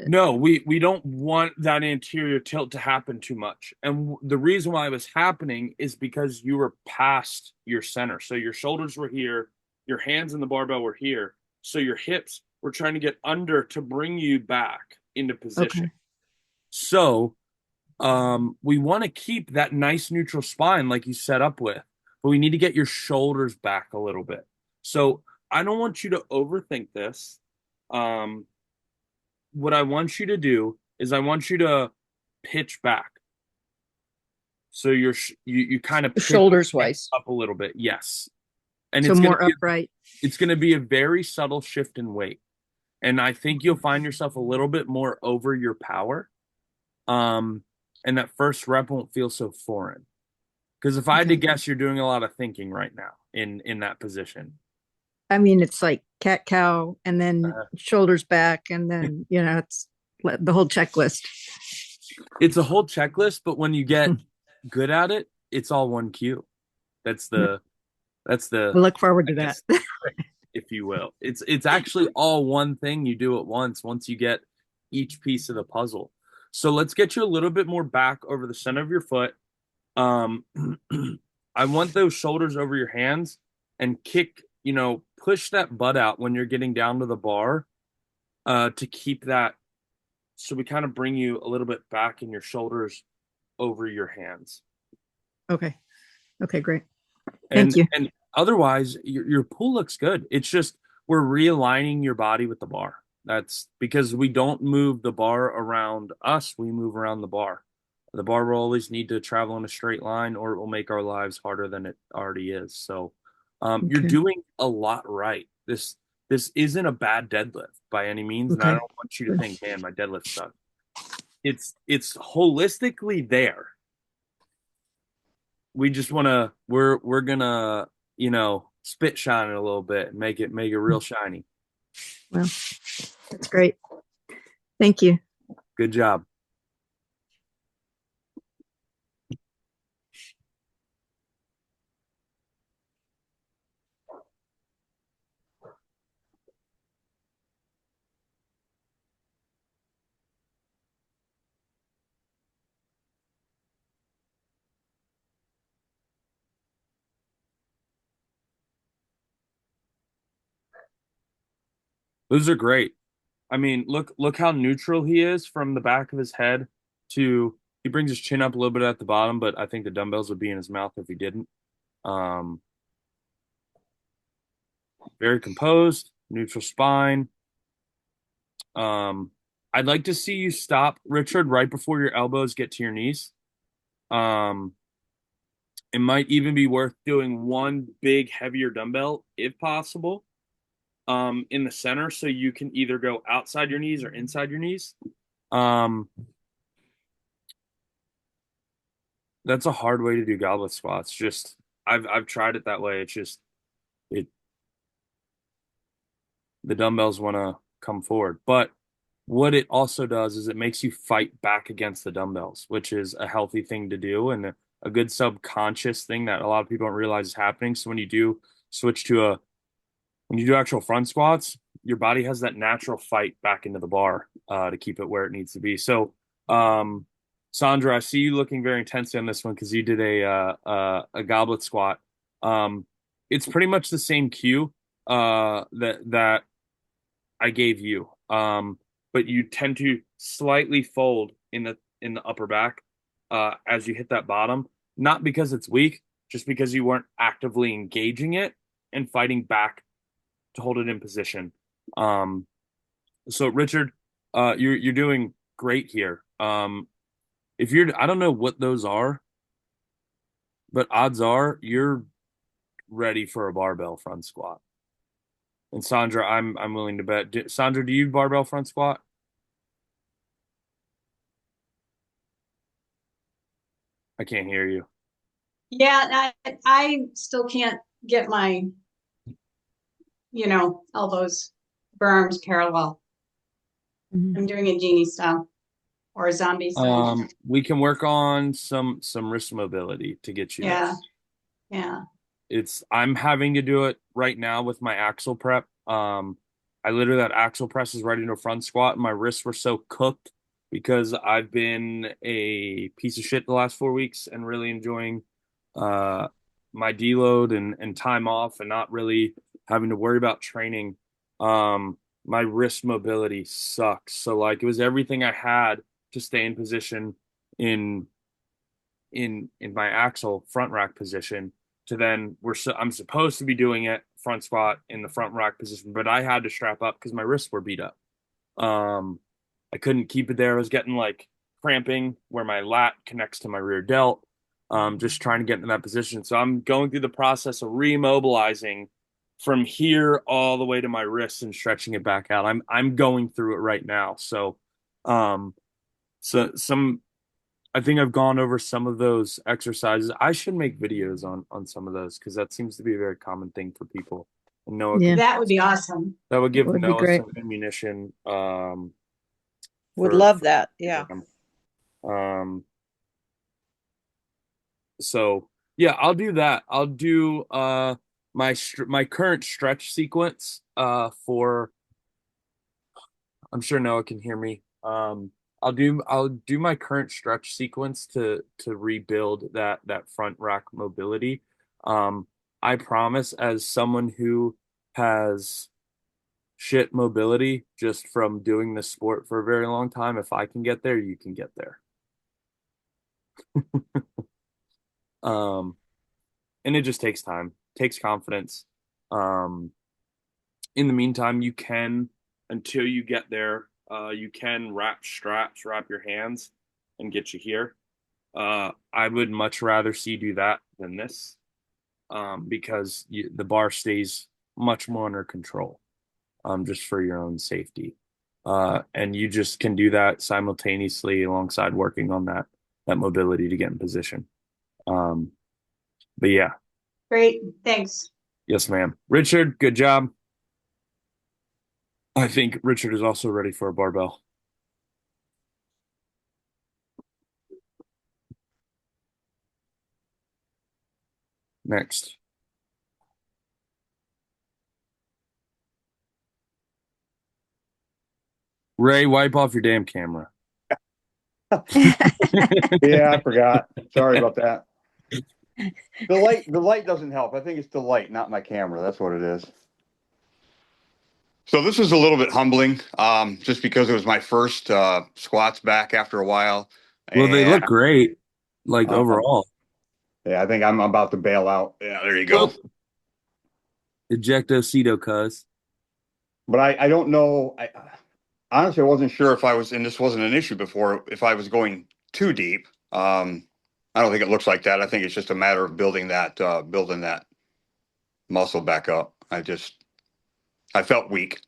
No, we don't want that anterior tilt to happen too much. And the reason why it was happening is because you were past your center. So your shoulders were here, your hands in the barbell were here. So your hips were trying to get under to bring you back into position. Okay. So we want to keep that nice neutral spine like you set up with, but we need to get your shoulders back a little bit. So I don't want you to overthink this. What I want you to do is I want you to pitch back. So you kind of Shoulders wise up a little bit. Yes. And so it's more upright. It's going to be a very subtle shift in weight. And I think you'll find yourself a little bit more over your power. And that first rep won't feel so foreign. Because if I had to guess, you're doing a lot of thinking right now in that position. I mean, it's like cat cow and then shoulders back and then, it's the whole checklist. It's a whole checklist, but when you get good at it, it's all one cue. That's the I look forward to that. If you will. It's actually all one thing you do at once you get each piece of the puzzle. So let's get you a little bit more back over the center of your foot. I want those shoulders over your hands and kick, push that butt out when you're getting down to the bar to keep that. So we kind of bring you a little bit back in your shoulders over your hands. Okay, great. Thank you. And otherwise, your pull looks good. It's just we're realigning your body with the bar. That's because we don't move the bar around us. We move around the bar. The bar will always need to travel in a straight line, or it will make our lives harder than it already is. So you're Okay. doing a lot right. This isn't a bad deadlift by any means, and I Okay. don't want you to think, man, my deadlift sucks. It's holistically there. We just wanna we're gonna, you know, spit shine it a little bit and make it real shiny. Well, that's great. Thank you. Good job. Those are great. I mean, look how neutral he is from the back of his head to he brings his chin up a little bit at the bottom, but I think the dumbbells would be in his mouth if he didn't. Very composed, neutral spine. I'd like to see you stop, Richard, right before your elbows get to your knees. It might even be worth doing one big, heavier dumbbell, if possible, in the center, so you can either go outside your knees or inside your knees. That's a hard way to do goblet squats. Just I've tried it that way. It's just the dumbbells want to come forward. But what it also does is it makes you fight back against the dumbbells, which is a healthy thing to do and a good subconscious thing that a lot of people don't realize is happening. So when you do switch to when you do actual front squats, your body has that natural fight back into the bar to keep it where it needs to be. So, Sandra, I see you looking very intensely on this one because you did a goblet squat. It's pretty much the same cue that I gave you, but you tend to slightly fold in the upper back as you hit that bottom, not because it's weak, just because you weren't actively engaging it and fighting back to hold it in position. So Richard, you're doing great here. If you're, I don't know what those are, but odds are you're ready for a barbell front squat. And Sandra, I'm willing to bet. Sandra, do you barbell front squat? I can't hear you. Yeah, I still can't get my, elbows, berms parallel. I'm doing a genie style or a zombie style. We can work on some wrist mobility to get you there. Yeah. I'm having to do it right now with my axle prep. I literally that axle press is right into a front squat and my wrists were so cooked because I've been a piece of shit the last 4 weeks and really enjoying my deload and time off and not really having to worry about training. My wrist mobility sucks. So like it was everything I had to stay in position in my axle front rack position to then I'm supposed to be doing it front squat in the front rack position, but I had to strap up because my wrists were beat up. I couldn't keep it there. I was getting like cramping where my lat connects to my rear delt. Just trying to get in that position. So I'm going through the process of remobilizing from here all the way to my wrists and stretching it back out. I'm going through it right now. So I think I've gone over some of those exercises. I should make videos on some of those because that seems to be a very common thing for people. And Noah, That would be awesome. That would give That would be Noah great. some ammunition. Would love that. Yeah. So yeah, I'll do that. I'll do my current stretch sequence for. I'm sure Noah can hear me. I'll do my current stretch sequence to rebuild that front rack mobility. I promise, as someone who has shit mobility just from doing this sport for a very long time, if I can get there, you can get there. And it just takes time, takes confidence. In the meantime, you can, until you get there, you can wrap straps, wrap your hands and get you here. I would much rather see you do that than this, because the bar stays much more under control, just for your own safety. And you just can do that simultaneously alongside working on that mobility to get in position. But yeah. Great. Thanks. Yes, ma'am. Richard, good job. I think Richard is also ready for a barbell. Next. Ray, wipe off your damn camera. Yeah, I forgot. Sorry about that. The light doesn't help. I think it's the light, not my camera. That's what it is. So this is a little bit humbling, just because it was my first squats back after a while. Well, they look great, like overall. Yeah, I think I'm about to bail out. Yeah, there you go. Ejectocito, cuz. But I don't know. Honestly, I wasn't sure if I was, and this wasn't an issue before, if I was going too deep. I don't think it looks like that. I think it's just a matter of building that muscle back up. I felt weak.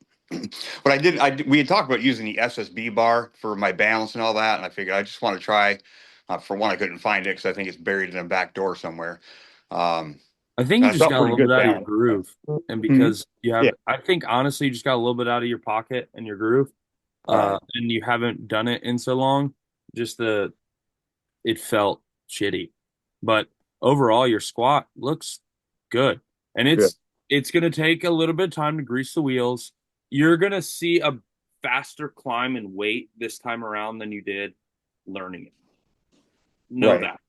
But we had talked about using the SSB bar for my balance and all that, and I figured I just want to try. For one, I couldn't find it because I think it's buried in a back door somewhere. I think you just got a little bit out of your groove, and because you have, I think honestly, you just got a little bit out of your pocket and your groove, and you haven't done it in so long. It felt shitty, but overall, your squat looks good, and it's going to take a little bit of time to grease the wheels. You're going to see a faster climb in weight this time around than you did learning it. Know that.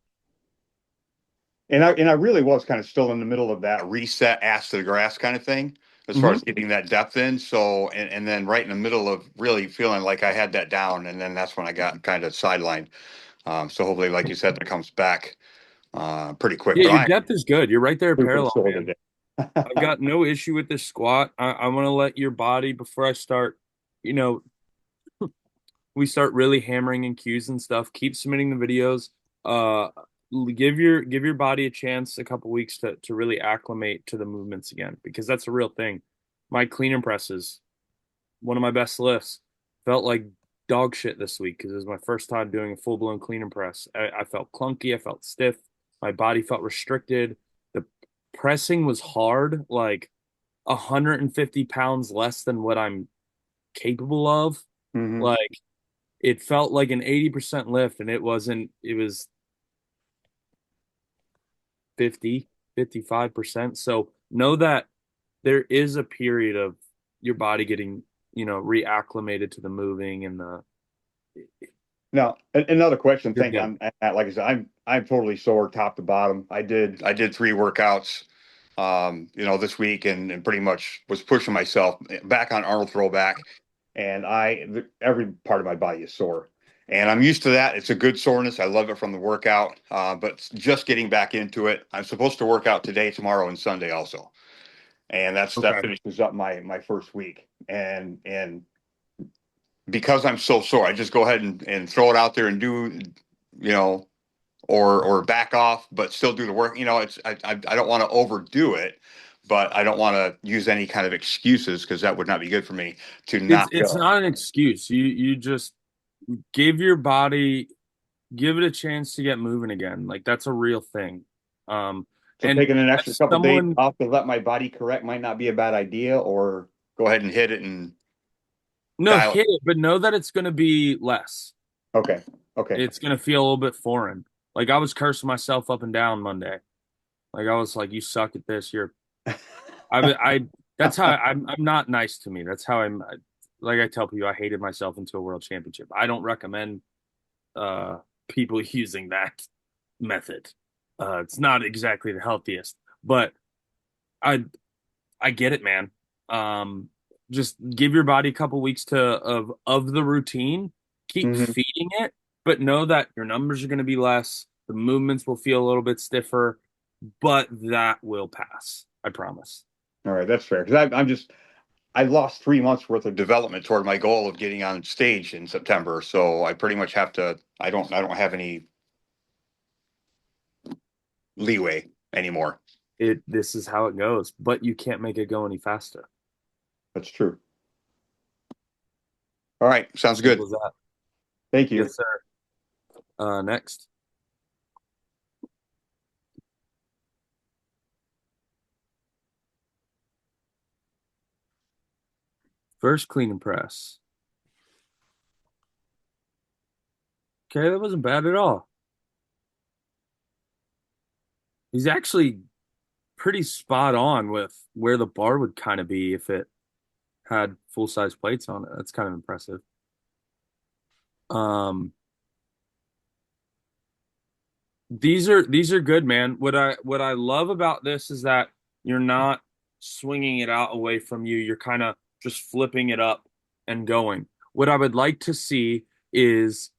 And I really was kind of still in the middle of that reset ass to the grass kind of thing, as far as getting that depth in. So, and then right in the middle of really feeling like I had that down, and then that's when I got kind of sidelined. So hopefully, like you said, that comes back pretty quick. Yeah, but your depth is good. You're right there parallel, man. today. I've got no issue with this squat. I want to let your body, before I start, we start really hammering in cues and stuff, keep submitting the videos. Give your body a chance, a couple weeks to really acclimate to the movements again, because that's a real thing. My clean and presses, one of my best lifts, felt like dog shit this week because it was my first time doing a full-blown clean and press. I felt clunky. I felt stiff. My body felt restricted. The pressing was hard, like 150 pounds less than what I'm capable of. Like, it felt like an 80% lift, and it wasn't. It was 50, 55%. So know that there is a period of your body getting, reacclimated to the moving and the. Now, another question. Like I said, I'm totally sore top to bottom. I did 3 workouts, this week, and pretty much was pushing myself back on Arnold throwback, and every part of my body is sore. And I'm used to that. It's a good soreness. I love it from the workout, but just getting back into it. I'm supposed to work out today, tomorrow, and Sunday also. And that finishes up my first week. And because I'm so sore, I just go ahead and throw it out there and do, or back off, but still do the work. I don't want to overdo it, but I don't want to use any kind of excuses, because that would not be good for me to not It's not an excuse. You just give it a chance to get moving again. Like, that's a real thing. So taking an extra couple days off to let my body correct might not be a bad idea, or go ahead and hit it and hit it, but know that it's going to be less. Okay. It's going to feel a little bit foreign. Like, I was cursing myself up and down Monday. Like, I was like, "You suck at this. That's how I'm not nice to me. That's how I'm. Like I tell people, I hated myself into a world championship. I don't recommend people using that method. It's not exactly the healthiest, but I get it, man. Just give your body a couple weeks of the routine. Keep feeding it, but know that your numbers are going to be less. The movements will feel a little bit stiffer, but that will pass. I promise. All right, that's fair. Because I lost 3 months worth of development toward my goal of getting on stage in September. So I pretty much have to. I don't have any leeway anymore. This is how it goes, but you can't make it go any faster. That's true. All right, sounds good. Simple as that. Thank you. Yes, sir. Next. First clean and press. Okay, that wasn't bad at all. He's actually pretty spot on with where the bar would kind of be if it had full-size plates on it. That's kind of impressive. These are good, man. What I love about this is that you're not swinging it out away from you. You're kind of just flipping it up and going. What I would like to see is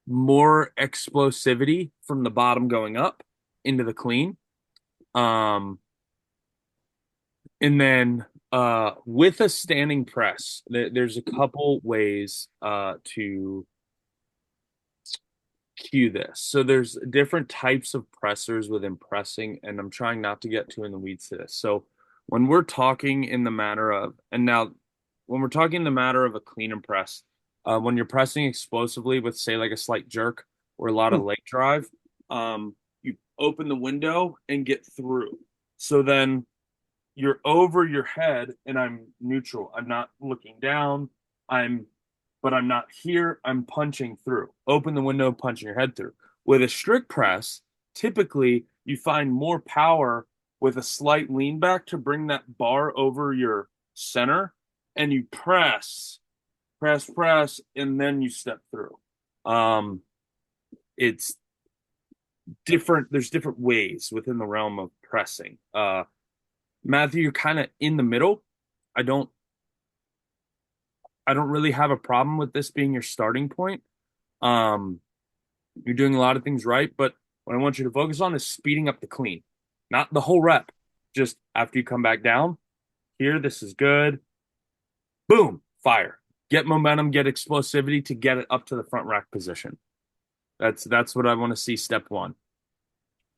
more explosivity from the bottom going up into the clean. And then with a standing press, there's a couple ways to cue this. So there's different types of pressers within pressing, and I'm trying not to get too in the weeds to this. So when we're talking in the matter of, when we're talking in the matter of a clean and press, when you're pressing explosively with, say, like a slight jerk or a lot of leg drive, you open the window and get through. So then you're over your head and I'm neutral. I'm not looking down. But I'm not here. I'm punching through. Open the window, punching your head through. With a strict press, typically you find more power with a slight lean back to bring that bar over your center, and you press, and then you step through. It's different. There's different ways within the realm of pressing. Matthew, you're kind of in the middle. I don't really have a problem with this being your starting point. You're doing a lot of things right, but what I want you to focus on is speeding up the clean, not the whole rep. Just after you come back down, here, this is good. Boom, fire. Get momentum, get explosivity to get it up to the front rack position. That's what I want to see, step one.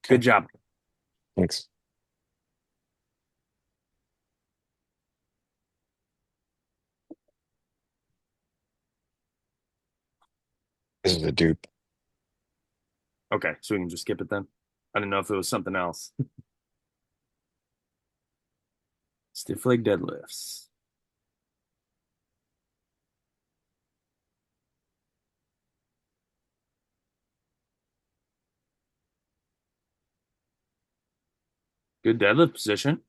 Good job. Thanks. This is a dupe. Okay, so we can just skip it then. I didn't know if it was something else. Stiff leg deadlifts. Good deadlift position.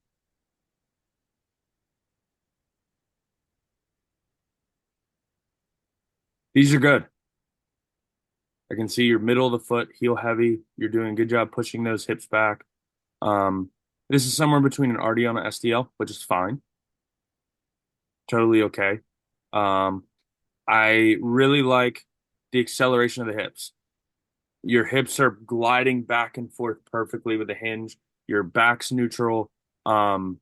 These are good. I can see your middle of the foot, heel heavy. You're doing a good job pushing those hips back. This is somewhere between an RDL and an SDL, which is fine. Totally okay. I really like the acceleration of the hips. Your hips are gliding back and forth perfectly with the hinge. Your back's neutral. I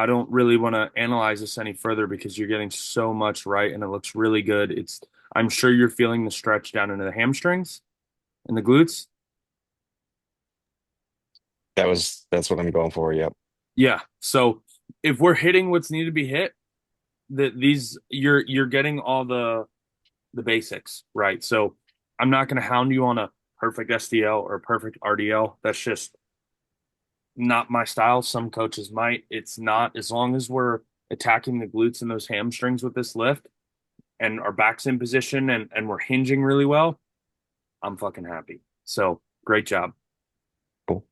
don't really want to analyze this any further because you're getting so much right and it looks really good. I'm sure you're feeling the stretch down into the hamstrings and the glutes. That's what I'm going for. Yep. Yeah. So if we're hitting what's needed to be hit, you're getting all the basics right. So I'm not going to hound you on a perfect SDL or a perfect RDL. That's just not my style. Some coaches might. It's not. As long as we're attacking the glutes and those hamstrings with this lift and our back's in position and we're hinging really well, I'm fucking happy. So great job. Cool.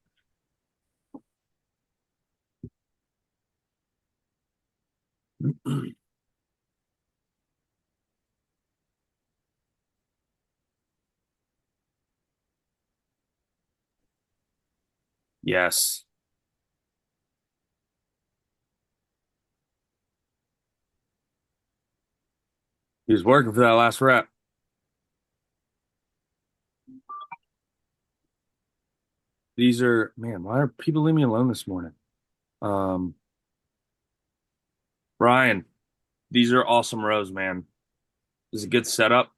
Yes. He was working for that last rep. These are, man, why are people leaving me alone this morning? Ryan, these are awesome rows, man. This is a good setup.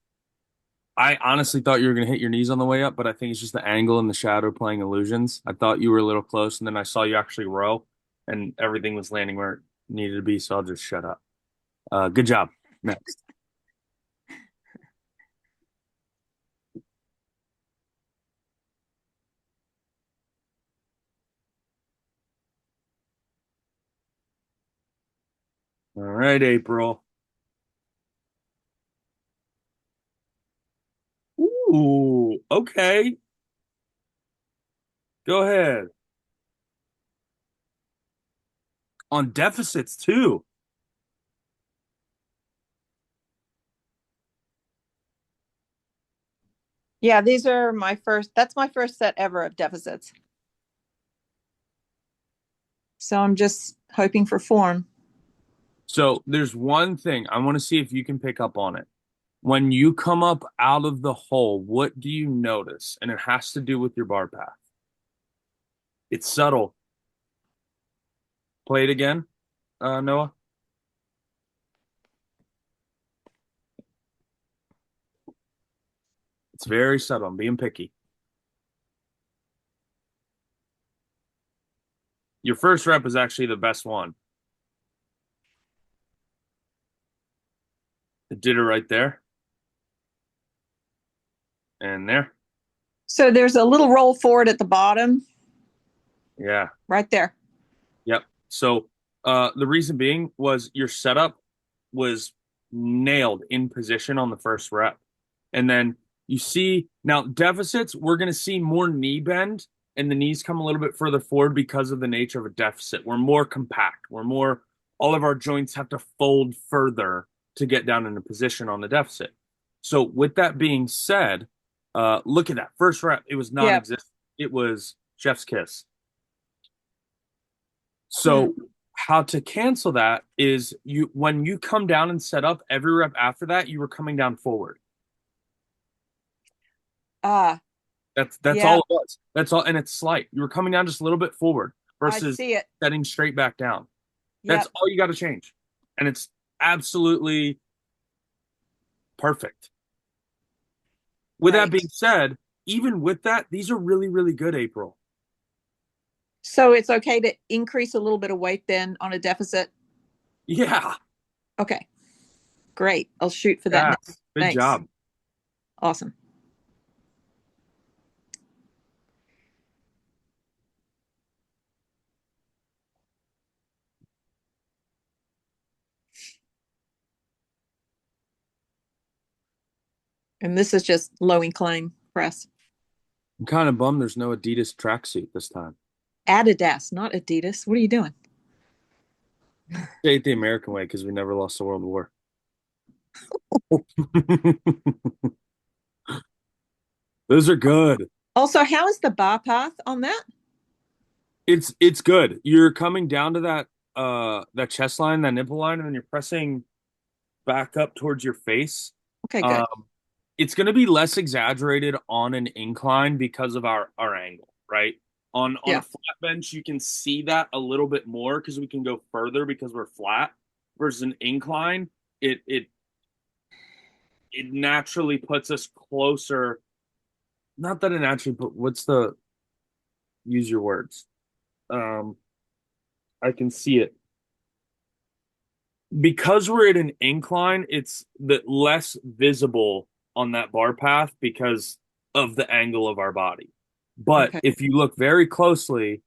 I honestly thought you were going to hit your knees on the way up, but I think it's just the angle and the shadow playing illusions. I thought you were a little close, and then I saw you actually row, and everything was landing where it needed to be, so I'll just shut up. Good job. Next. All right, April. Ooh, okay. Go ahead. On deficits, too. Yeah, these are that's my first set ever of deficits. So I'm just hoping for form. So there's one thing I want to see if you can pick up on it. When you come up out of the hole, what do you notice? And it has to do with your bar path. It's subtle. Play it again, Noah. It's very subtle. I'm being picky. Your first rep is actually the best one. It did it right there. And there. So there's a little roll forward at the bottom. Yeah. Right there. Yep. So the reason being was your setup was nailed in position on the first rep. And then you see now deficits, we're going to see more knee bend and the knees come a little bit further forward because of the nature of a deficit. We're more compact. All of our joints have to fold further to get down into position on the deficit. So with that being said, look at that first rep. It was non-existent. It was chef's kiss. So how to cancel that is when you come down and set up every rep after that, you were coming down forward. That's all it was. That's all, and it's slight. You were coming down just a little bit forward versus setting straight back down. That's all you got to change. And it's absolutely perfect. With that being said, even with that, these are really, really good, April. So it's okay to increase a little bit of weight then on a deficit? Yeah. Okay. Great. I'll shoot for that next. Good job. Awesome. And this is just low incline press. I'm kind of bummed there's no Adidas tracksuit this time. Adidas, not Adidas. What are you doing? Say it the American way because we never lost the World War. Those are good. Also, how is the bar path on that? It's good. You're coming down to that chest line, that nipple line, and then you're pressing back up towards your face. Okay, good. It's going to be less exaggerated on an incline because of our angle, right? On a flat bench, you can see that a little bit more because we can go further because we're flat. Versus an incline, it naturally puts us closer. Not that it naturally, but use your words. I can see it. Because we're at an incline, it's less visible on that bar path because of the angle of our body. But if you look very closely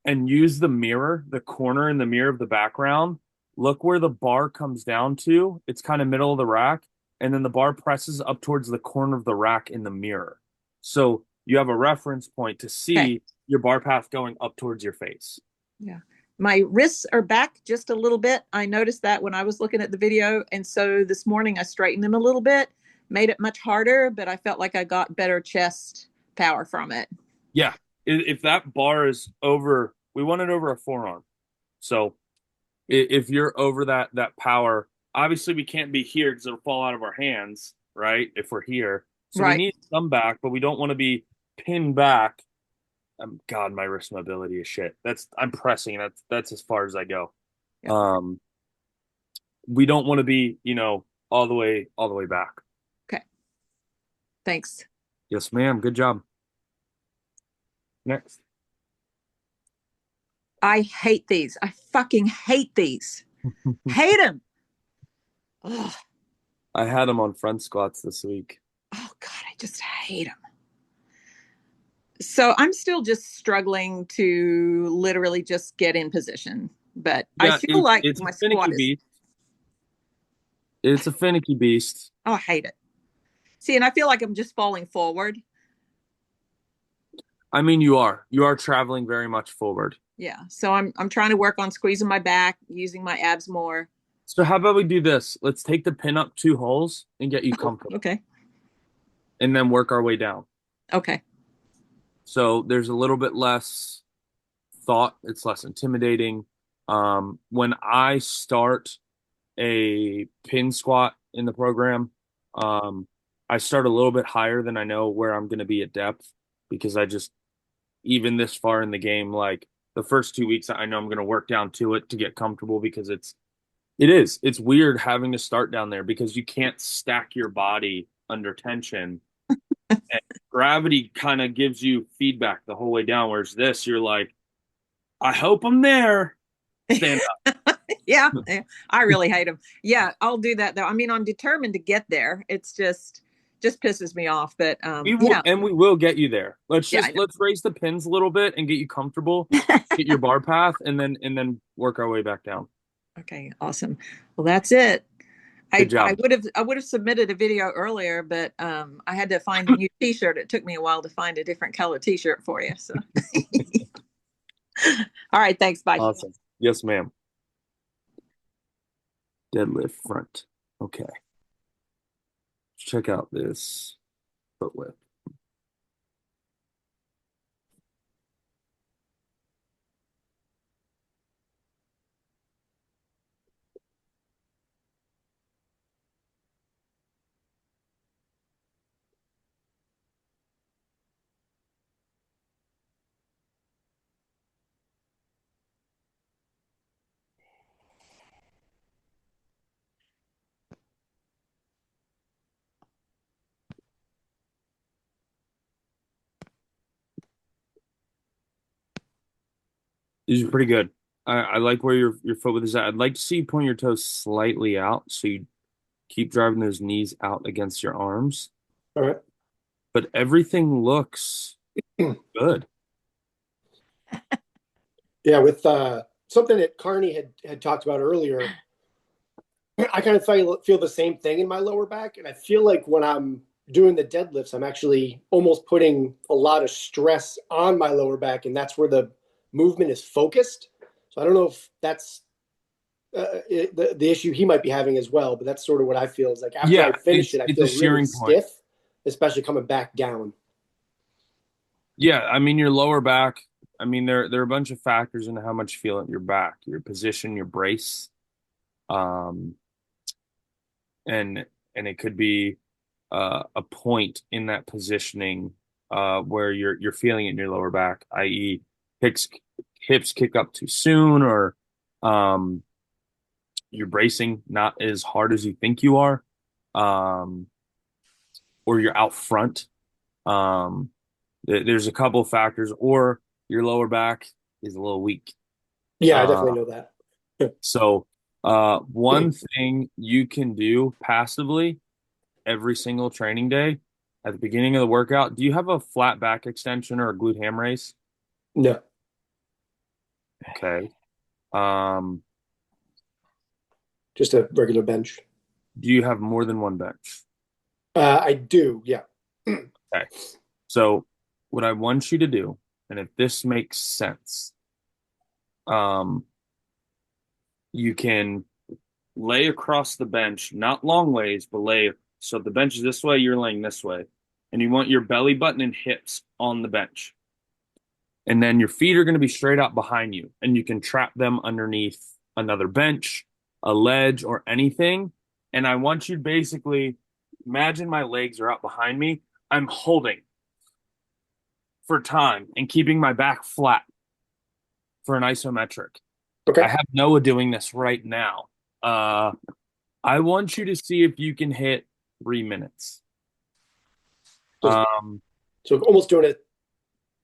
and use the mirror, the corner in the mirror of the background, look where the bar comes down to. It's kind of middle of the rack. And then the bar presses up towards the corner of the rack in the mirror. So you have a reference point to see your bar path going up towards your face. Yeah. My wrists are back just a little bit. I noticed that when I was looking at the video. And so this morning I straightened them a little bit, made it much harder, but I felt like I got better chest power from it. Yeah. If that bar is over, we want it over a forearm. So if you're over that power, obviously we can't be here because it'll fall out of our hands, right? If we're here. So we need some back, but we don't want to be pinned back. God, my wrist mobility is shit. I'm pressing. That's as far as I go. Yeah. We don't want to be, all the way back. Okay. Thanks. Yes, ma'am. Good job. Next. I hate these. I fucking hate these. Hate them. I had them on front squats this week. Oh God, I just hate them. So I'm still just struggling to literally just get in position, but I feel like it's my a finicky squat is. beast. It's a finicky beast. Oh, I hate it. See, and I feel like I'm just falling forward. I mean, you are traveling very much forward. Yeah. So I'm trying to work on squeezing my back, using my abs more. So how about we do this? Let's take the pin up 2 holes and get you comfortable. Okay. And then work our way down. Okay. So there's a little bit less thought. It's less intimidating. When I start a pin squat in the program, I start a little bit higher than I know where I'm going to be at depth, because I just, even this far in the game, like the first 2 weeks, I know I'm going to work down to it to get comfortable, because it's weird having to start down there because you can't stack your body under tension. And gravity kind of gives you feedback the whole way down. Whereas this, you're like, I hope I'm there. Stand up. Yeah, I really hate them. Yeah, I'll do that though. I mean, I'm determined to get there. It's just pisses me off. But we will get you there. Let's raise the pins a little bit and get you comfortable, get your bar path, and then work our way back down. Okay, awesome. Well, that's it. Good job. I would have submitted a video earlier, but I had to find a new T-shirt. It took me a while to find a different color T-shirt for you. So, all right, thanks. Bye. Awesome. Yes, ma'am. Deadlift front. Okay. Let's check out this foot lift. These are pretty good. I like where your foot width is at. I'd like to see you point your toes slightly out, so you keep driving those knees out against your arms. All right. But everything looks good. Yeah, with something that Carney had talked about earlier, I kind of feel the same thing in my lower back. And I feel like when I'm doing the deadlifts, I'm actually almost putting a lot of stress on my lower back, and that's where the movement is focused. So I don't know if that's the issue he might be having as well, but that's sort of what I feel is like after I finish it, I feel really stiff, especially coming back down. Yeah, I mean, your lower back, I mean, there are a bunch of factors into how much you feel in your back, your position, your brace. And it could be a point in that positioning where you're feeling it in your lower back, i.e. hips kick up too soon, or you're bracing not as hard as you think you are, or you're out front. There's a couple of factors, or your lower back is a little weak. Yeah, I definitely know that. So one thing you can do passively every single training day at the beginning of the workout, do you have a flat back extension or a glute ham raise? No. Okay. Just a regular bench. Do you have more than one bench? I do, yeah. Okay. So what I want you to do, and if this makes sense, you can lay across the bench, not long ways, but lay. So if the bench is this way, you're laying this way. And you want your belly button and hips on the bench. And then your feet are going to be straight out behind you. And you can trap them underneath another bench, a ledge, or anything. And I want you to basically imagine my legs are out behind me. I'm holding for time and keeping my back flat for an isometric. Okay. I have Noah doing this right now. I want you to see if you can hit 3 minutes. So almost doing it.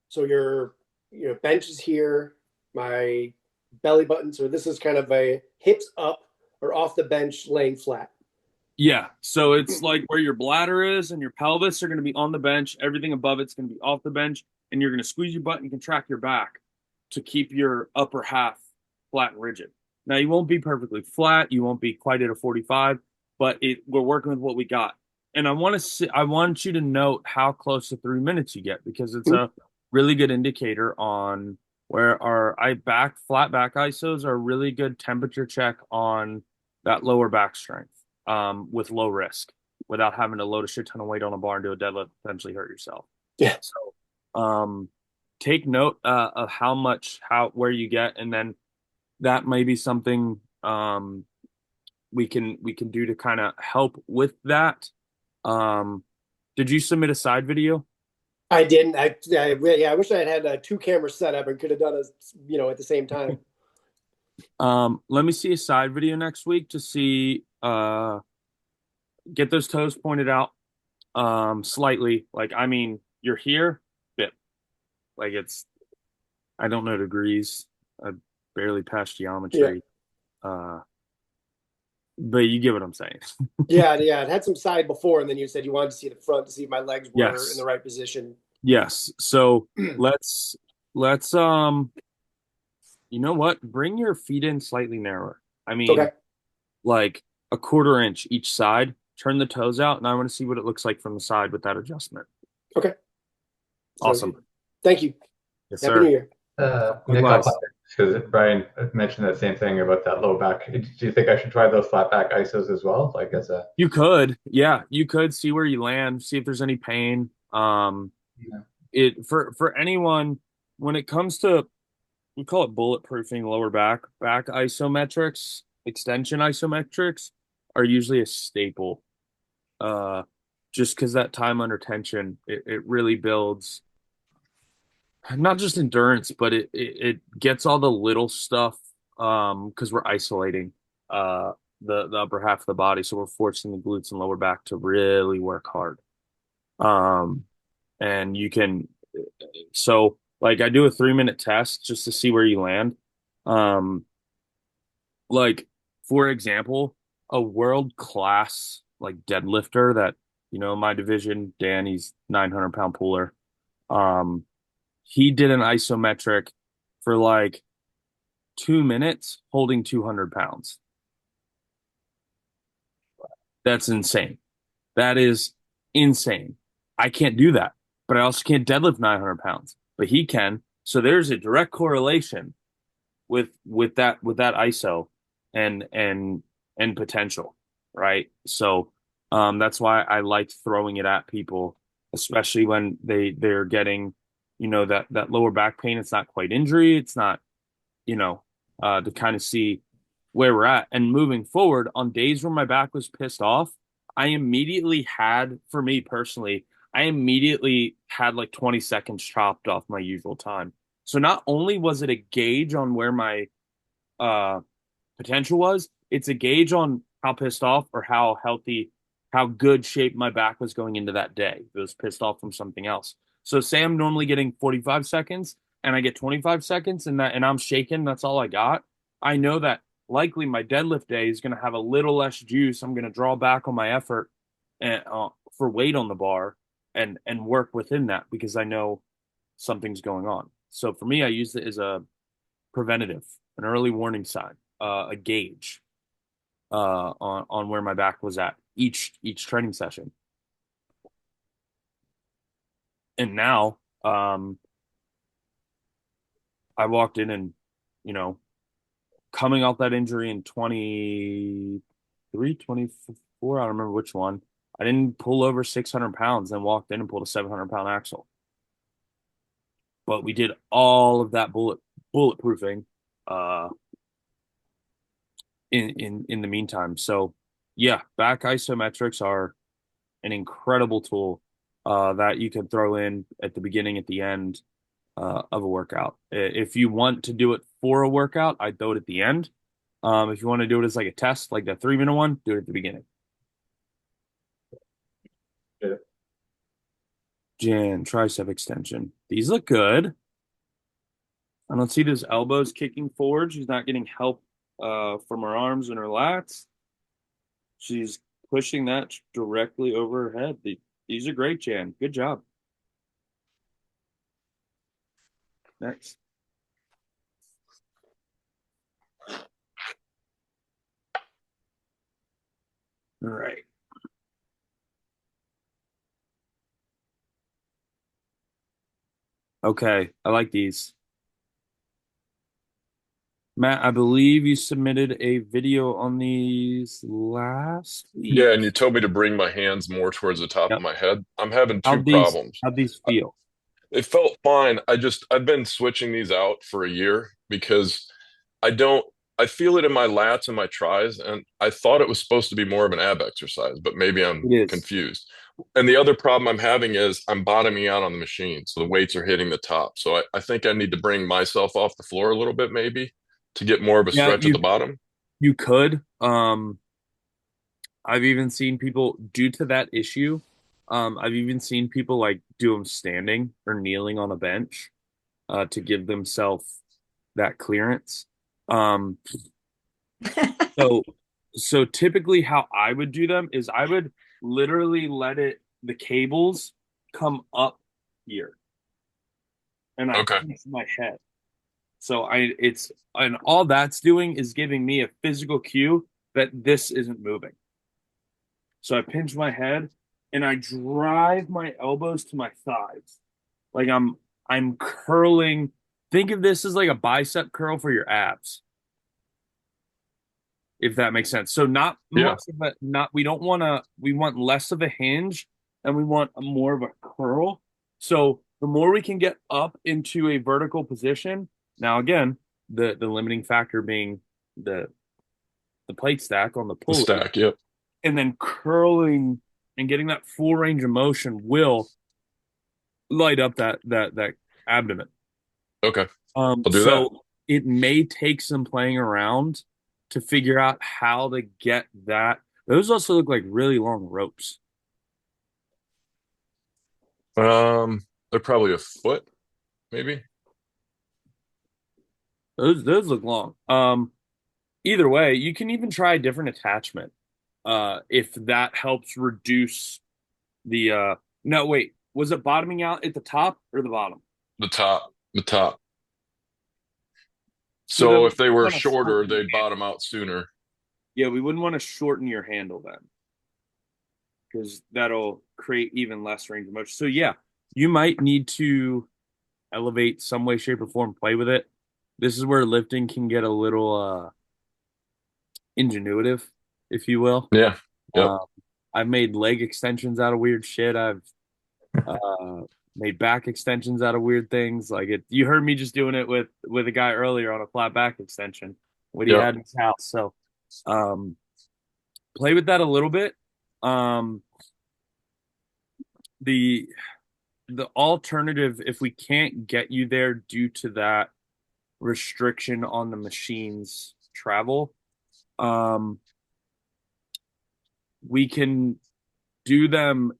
So your bench is here, my belly button. So this is kind of a hips up or off the bench, laying flat. Yeah. So it's like where your bladder is and your pelvis are going to be on the bench. Everything above it's going to be off the bench, and you're going to squeeze your butt and contract your back to keep your upper half flat and rigid. Now you won't be perfectly flat. You won't be quite at a 45, but we're working with what we got. And I want you to note how close to 3 minutes you get, because it's a really good indicator on where our flat back isos are a really good temperature check on that lower back strength, with low risk, without having to load a shit ton of weight on a bar and do a deadlift, potentially hurt yourself. Yeah. So, take note of where you get, and then that may be something we can do to kind of help with that. Did you submit a side video? I didn't. I wish I had a 2-camera setup and could have done it, at the same time. Let me see a side video next week to see, get those toes pointed out, slightly. Like, I mean, you're here, bit. Like I don't know degrees. I barely passed geometry. Yeah. But you get what I'm saying. Yeah. It had some side before, and then you said you wanted to see the front to see if my legs were in the right position. Yes. So let's you know what? Bring your feet in slightly narrower. I mean, like a 1/4 inch each side. Turn the toes out, and I want to see what it looks like from the side with that adjustment. Okay. Awesome. Thank you. Yes, Happy sir. New Year. Nick, because Brian mentioned the same thing about that low back. Do you think I should try those flat back isos as well? Like You could, yeah, you could see where you land, see if there's any pain. It for anyone, when it comes to, we call it bulletproofing lower back isometrics, extension isometrics are usually a staple. Just because that time under tension, it really builds not just endurance, but it gets all the little stuff, because we're isolating the upper half of the body, so we're forcing the glutes and lower back to really work hard. And you can, so like I do a 3-minute test just to see where you land. Like for example, a world class like deadlifter that, my division, Dan, he's 900-pound puller. He did an isometric for like 2 minutes holding 200 pounds. That's insane. That is insane. I can't do that, but I also can't deadlift 900 pounds, but he can. So there's a direct correlation with that ISO and potential, right? So that's why I like throwing it at people, especially when they're getting, that lower back pain. It's not quite injury. It's not, to kind of see where we're at. And moving forward, on days where my back was pissed off, I immediately had, for me personally, like 20 seconds chopped off my usual time. So not only was it a gauge on where my potential was, it's a gauge on how pissed off or how healthy, how good shape my back was going into that day. It was pissed off from something else. So say I'm normally getting 45 seconds and I get 25 seconds and I'm shaking, that's all I got. I know that likely my deadlift day is going to have a little less juice. I'm going to draw back on my effort and for weight on the bar and work within that because I know something's going on. So for me, I use it as a preventative, an early warning sign, a gauge on where my back was at each training session. And now I walked in and, coming off that injury in 23, 24, I don't remember which one. I didn't pull over 600 pounds, then walked in and pulled a 700-pound axle. But we did all of that bulletproofing in the meantime. So yeah, back isometrics are an incredible tool that you can throw in at the beginning, at the end of a workout. If you want to do it for a workout, I'd throw it at the end. If you want to do it as like a test, like the 3-minute one, do it at the beginning. Jan, tricep extension. These look good. I don't see those elbows kicking forward. She's not getting help from her arms and her lats. She's pushing that directly over her head. These are great, Jan. Good job. Next. All right. Okay, I like these. Matt, I believe you submitted a video on these last week. Yeah, and you told me to bring my hands more towards the top of my head. I'm having two problems. How'd these feel? It felt fine. I've been switching these out for a year because I feel it in my lats and my tris, and I thought it was supposed to be more of an ab exercise, but maybe I'm confused. And the other problem I'm having is I'm bottoming out on the machine, so the weights are hitting the top. So I think I need to bring myself off the floor a little bit, maybe, to get more of a stretch at the bottom. You could. I've even seen people, due to that issue, I've even seen people like do them standing or kneeling on a bench to give themselves that clearance. So typically how I would do them is I would literally let the cables come up here, and I pinch my head. So and all that's doing is giving me a physical cue that this isn't moving. So I pinch my head and I drive my elbows to my thighs. Like I'm curling. Think of this as like a bicep curl for your abs. If that makes sense. So not much of a, we want less of a hinge and we want more of a curl. So the more we can get up into a vertical position, now again, the limiting factor being the plate stack on the pulley. The stack, yep. And then curling and getting that full range of motion will light up that abdomen. Okay. I'll do that. It may take some playing around to figure out how to get that. Those also look like really long ropes. They're probably a foot, maybe. Those look long. Either way, you can even try a different attachment. If that helps reduce the no, wait, was it bottoming out at the top or the bottom? The top. So if they were shorter, they'd bottom out sooner. Yeah, we wouldn't want to shorten your handle then, because that'll create even less range of motion. So yeah, you might need to elevate some way, shape, or form, play with it. This is where lifting can get a little ingenuitive, if you will. Yeah. Yep. I've made leg extensions out of weird shit. I've made back extensions out of weird things. Like you heard me just doing it with a guy earlier on a flat back extension, what he had in his house. So play with that a little bit. The alternative, if we can't get you there due to that restriction on the machine's travel, we can do them.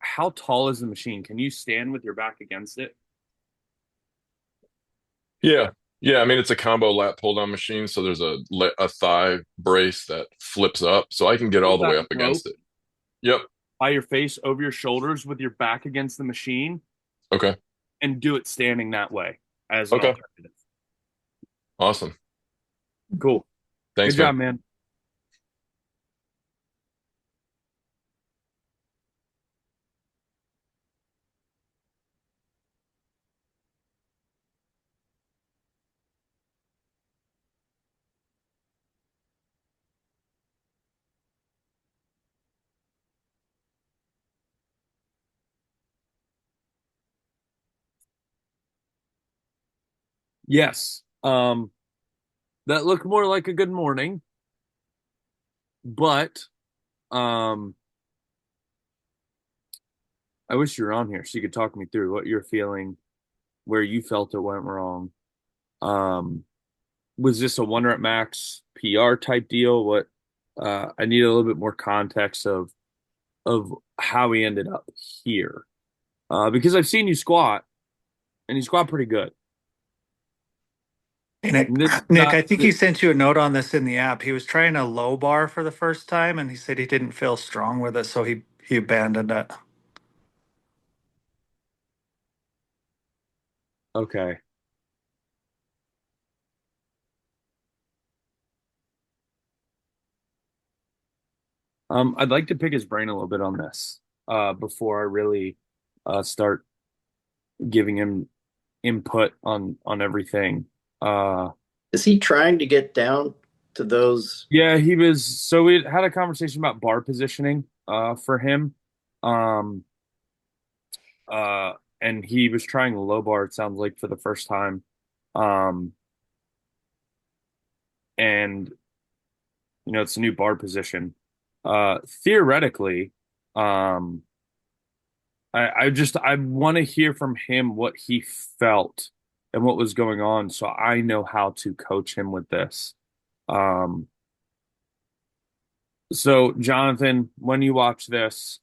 How tall is the machine? Can you stand with your back against it? Yeah. I mean, it's a combo lat pull down machine, so there's a thigh brace that flips up, so I can get all the way up against it. Yep. By your face over your shoulders with your back against the machine. Okay. And do it standing that way as an alternative. Awesome. Cool. Thanks. Good job, man. Yes. That looked more like a good morning. But I wish you were on here so you could talk me through what you're feeling, where you felt it went wrong. Was this a 1 rep max PR type deal? What I need a little bit more context of how we ended up here. because I've seen you squat, and you squat pretty good. Hey, Nick, Nick, I think he sent you a note on this in the app. He was trying a low bar for the first time, and he said he didn't feel strong with it, so he abandoned it. Okay. I'd like to pick his brain a little bit on this before I really start giving him input on everything. Is he trying to get down to those? Yeah, he was. So we had a conversation about bar positioning for him. And he was trying a low bar, it sounds like, for the first time. And it's a new bar position. Theoretically, I want to hear from him what he felt and what was going on, so I know how to coach him with this. So Jonathan, when you watch this,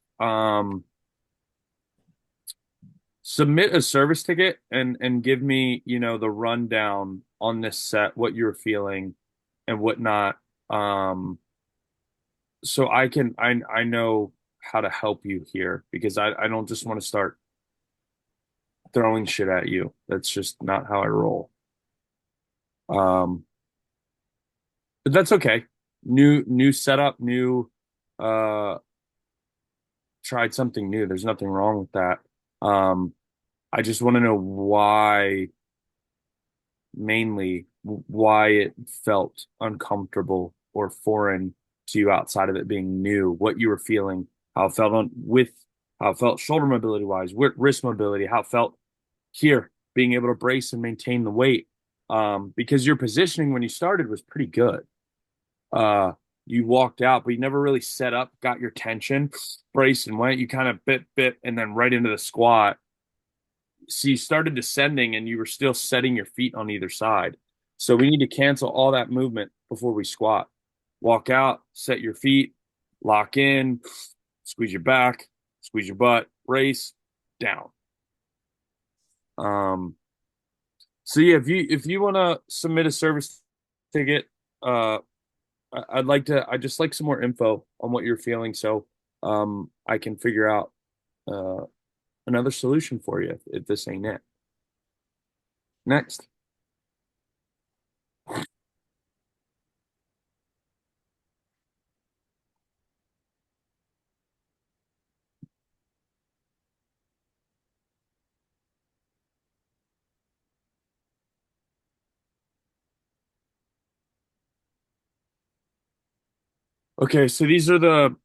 submit a service ticket and give me, the rundown on this set, what you're feeling and whatnot. So I know how to help you here, because I don't just want to start throwing shit at you. That's just not how I roll. But that's okay. New setup, tried something new. There's nothing wrong with that. I just want to know mainly why it felt uncomfortable or foreign to you outside of it being new, what you were feeling, how it felt how it felt shoulder mobility wise, wrist mobility, how it felt here, being able to brace and maintain the weight. Because your positioning when you started was pretty good. You walked out, but you never really set up, got your tension, braced and went. You kind of bit, and then right into the squat. So you started descending and you were still setting your feet on either side. So we need to cancel all that movement before we squat. Walk out, set your feet, lock in, squeeze your back, squeeze your butt, brace, down. So yeah, if you want to submit a service ticket, I just like some more info on what you're feeling, so I can figure out another solution for you if this ain't it. Next. Okay, so these are the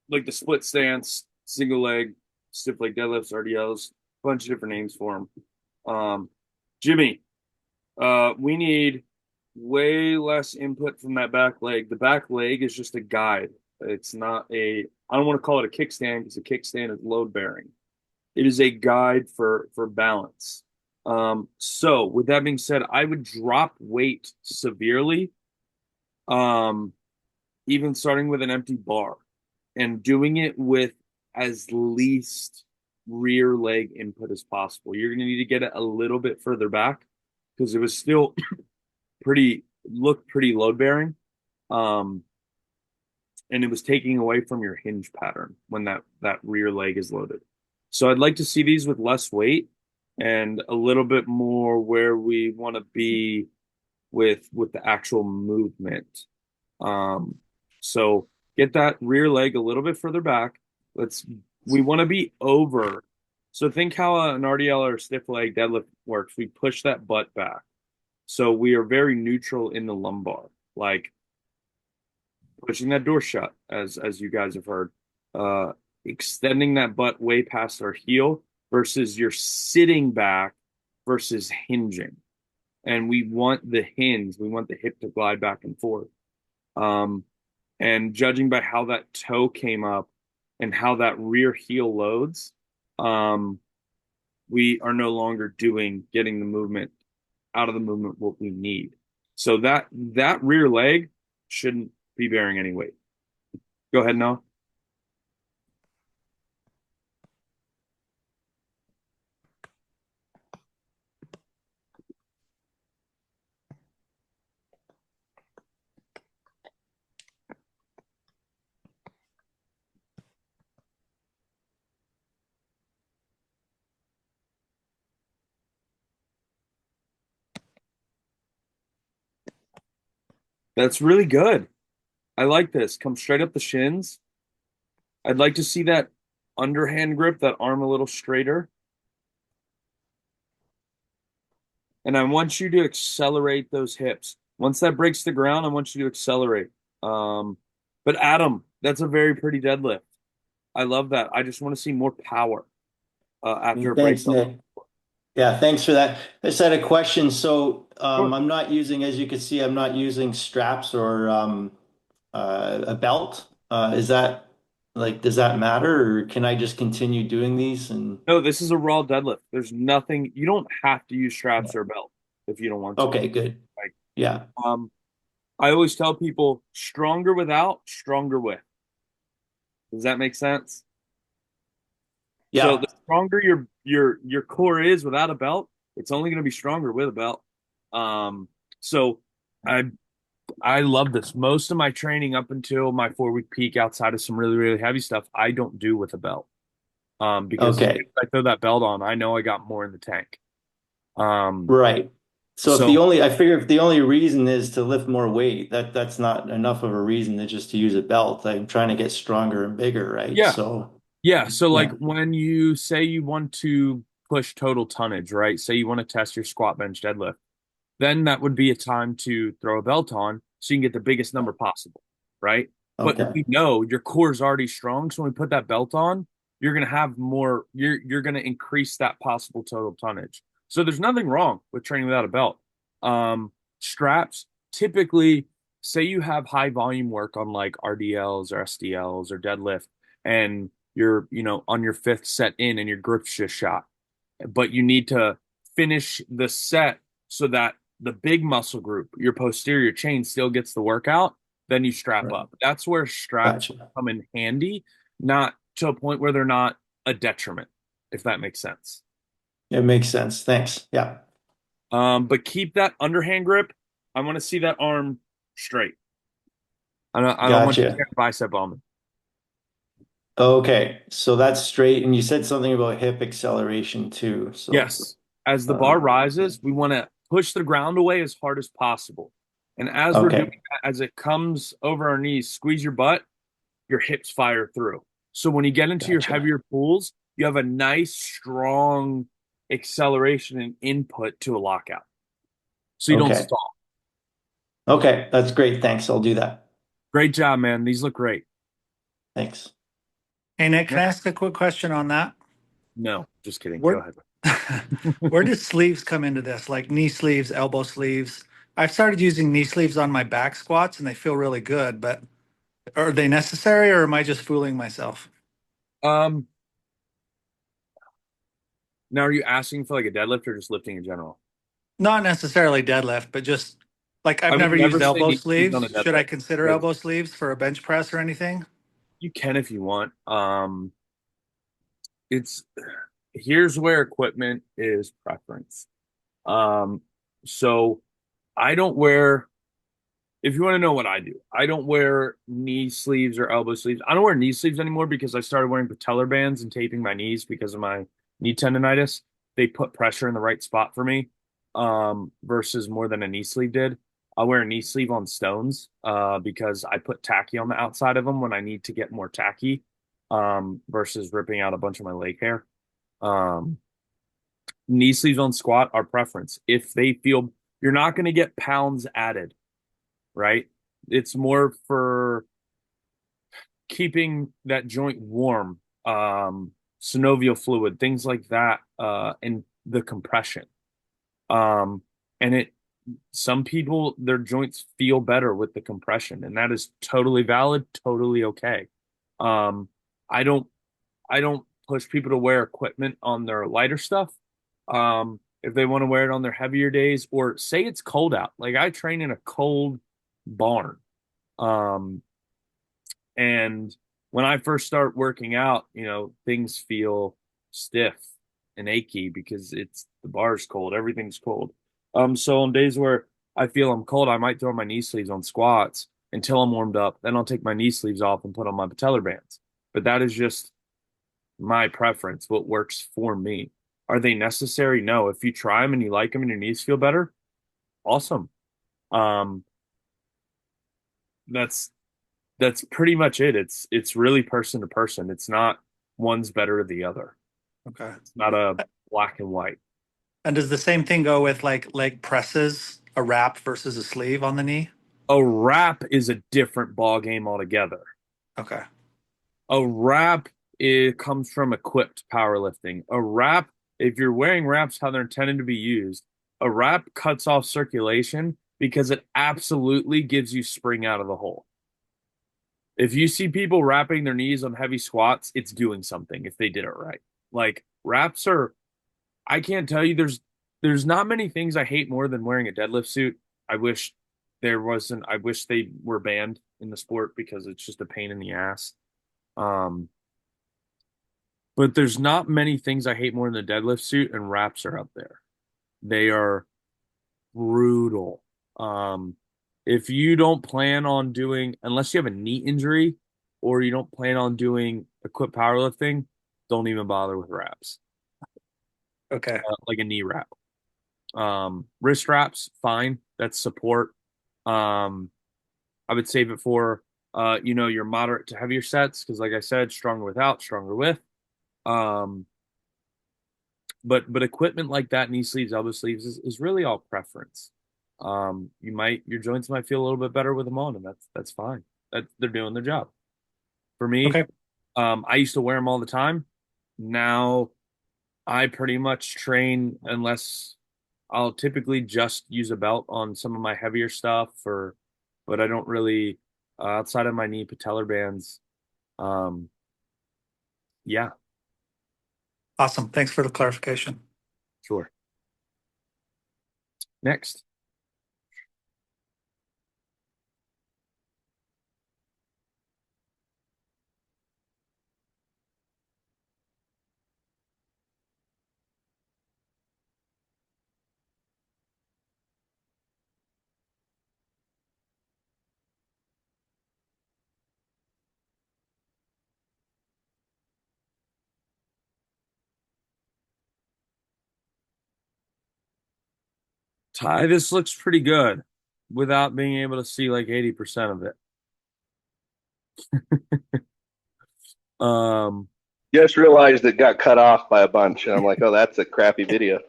like the split stance, single leg, stiff leg deadlifts, RDLs, bunch of different names for them. Jimmy, we need way less input from that back leg. The back leg is just a guide. It's not I don't want to call it a kickstand, because a kickstand is load bearing. It is a guide for balance. So with that being said, I would drop weight severely, even starting with an empty bar and doing it with as least rear leg input as possible. You're going to need to get it a little bit further back, because it was still looked pretty load bearing. And it was taking away from your hinge pattern when that rear leg is loaded. So I'd like to see these with less weight and a little bit more where we want to be with the actual movement. So get that rear leg a little bit further back. We want to be over. So think how an RDL or stiff leg deadlift works. We push that butt back. So we are very neutral in the lumbar, like pushing that door shut, as you guys have heard, extending that butt way past our heel versus you're sitting back versus hinging. And we want the hinge, we want the hip to glide back and forth. And judging by how that toe came up and how that rear heel loads, we are no longer getting the movement out of the movement what we need. So that rear leg shouldn't be bearing any weight. Go ahead, Noah. That's really good. I like this. Come straight up the shins. I'd like to see that underhand grip, that arm a little straighter. And I want you to accelerate those hips. Once that breaks the ground, I want you to accelerate. But Adam, that's a very pretty deadlift. I love that. I just want to see more power after it breaks. Thanks, Nick. Yeah, thanks for that. I just had a question. So I'm not using, as you can see, I'm not using straps or a belt. Is that like, does that matter, or can I just continue doing these? And No, this is a raw deadlift. There's nothing. You don't have to use straps or a belt if you don't want to. Okay, good. Like, yeah. I always tell people stronger without, stronger with. Does that make sense? Yeah. So the stronger your core is without a belt, it's only going to be stronger with a belt. So I love this. Most of my training up until my 4-week peak, outside of some really, really heavy stuff, I don't do with a belt. Because if I throw that belt on, I know I got more in the tank. Right. So I figure if the only reason is to lift more weight, that's not enough of a reason to just to use a belt. I'm trying to get stronger and bigger, right? Yeah. So Like when you say you want to push total tonnage, right? Say you want to test your squat, bench, deadlift, then that would be a time to throw a belt on so you can get the biggest number possible, right? Okay. But we know your core is already strong, so when we put that belt on, you're going to have more. You're going to increase that possible total tonnage. So there's nothing wrong with training without a belt. Straps typically, say you have high volume work on like RDLs or SDLs or deadlift, and you're on your 5th set in and your grip's just shot, but you need to finish the set so that the big muscle group, your posterior chain, still gets the workout. Then you strap up. That's where straps come in handy, not to a point where they're not a detriment, if that makes sense. It makes sense. Thanks. Yeah. But keep that underhand grip. I want to see that arm straight. I don't want you to get a bicep on me. Okay, so that's straight. And you said something about hip acceleration too. So yes, as the bar rises, we want to push the ground away as hard as possible. And as we're doing that, as it comes over our knees, squeeze your butt, your hips fire through. So when you get into your heavier pulls, you have a nice, strong acceleration and input to a lockout. So you don't stall. Okay, that's great. Thanks. I'll do that. Great job, man. These look great. Thanks. Hey, Nick, can I ask a quick question on that? No, just kidding. Go ahead. Where do sleeves come into this? Like knee sleeves, elbow sleeves? I've started using knee sleeves on my back squats and they feel really good, but are they necessary or am I just fooling myself? Now, are you asking for like a deadlift or just lifting in general? Not necessarily deadlift, but just like I've never used elbow sleeves. Should I consider elbow sleeves for a bench press or anything? You can if you want. Here's where equipment is preference. So I don't wear, if you want to know what I do, I don't wear knee sleeves or elbow sleeves. I don't wear knee sleeves anymore because I started wearing patellar bands and taping my knees because of my knee tendonitis. They put pressure in the right spot for me, versus more than a knee sleeve did. I wear a knee sleeve on stones because I put tacky on the outside of them when I need to get more tacky, versus ripping out a bunch of my leg hair. Knee sleeves on squat are preference. If they feel, you're not going to get pounds added, right? It's more for keeping that joint warm, synovial fluid, things like that, and the compression. And some people, their joints feel better with the compression, and that is totally valid, totally okay. I don't push people to wear equipment on their lighter stuff. If they want to wear it on their heavier days, or say it's cold out. Like I train in a cold barn. And when I first start working out, things feel stiff and achy because the bar's cold, everything's cold. So on days where I feel I'm cold, I might throw my knee sleeves on squats until I'm warmed up. Then I'll take my knee sleeves off and put on my patellar bands. But that is just my preference, what works for me. Are they necessary? No. If you try them and you like them and your knees feel better, awesome. that's pretty much it. It's really person to person. It's not one's better than the other. Okay. It's not a black and white. And does the same thing go with like leg presses, a wrap versus a sleeve on the knee? A wrap is a different ball game altogether. Okay. A wrap, it comes from equipped powerlifting. A wrap, if you're wearing wraps how they're intended to be used, a wrap cuts off circulation because it absolutely gives you spring out of the hole. If you see people wrapping their knees on heavy squats, it's doing something if they did it right. Like wraps are, I can't tell you, there's not many things I hate more than wearing a deadlift suit. I wish I wish they were banned in the sport because it's just a pain in the ass. But there's not many things I hate more than the deadlift suit, and wraps are up there. They are brutal. If you don't plan on doing, unless you have a knee injury or you don't plan on doing equipped powerlifting, don't even bother with wraps. Okay. Like a knee wrap. Wrist wraps, fine. That's support. I would save it for your moderate to heavier sets because, like I said, stronger without, stronger with. But equipment like that, knee sleeves, elbow sleeves, is really all preference. Your joints might feel a little bit better with them on, and that's fine. They're doing their job. For me, okay. I used to wear them all the time. Now I pretty much train unless I'll typically just use a belt on some of my heavier stuff, but I don't really outside of my knee patellar bands. Yeah. Awesome. Thanks for the clarification. Sure. Next. Ty, this looks pretty good without being able to see like 80% of it. Just realized it got cut off by a bunch, and I'm like, oh, that's a crappy video.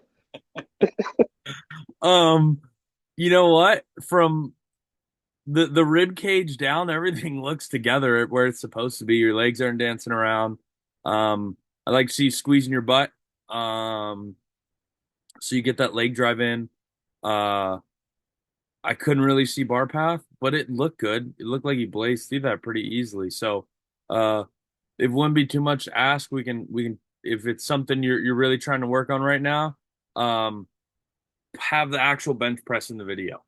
You know what? From the rib cage down, everything looks together where it's supposed to be. Your legs aren't dancing around. I like to see you squeezing your butt. So you get that leg drive in. I couldn't really see bar path, but it looked good. It looked like he blazed through that pretty easily. So it wouldn't be too much to ask. We can if it's something you're really trying to work on right now, have the actual bench press in the video.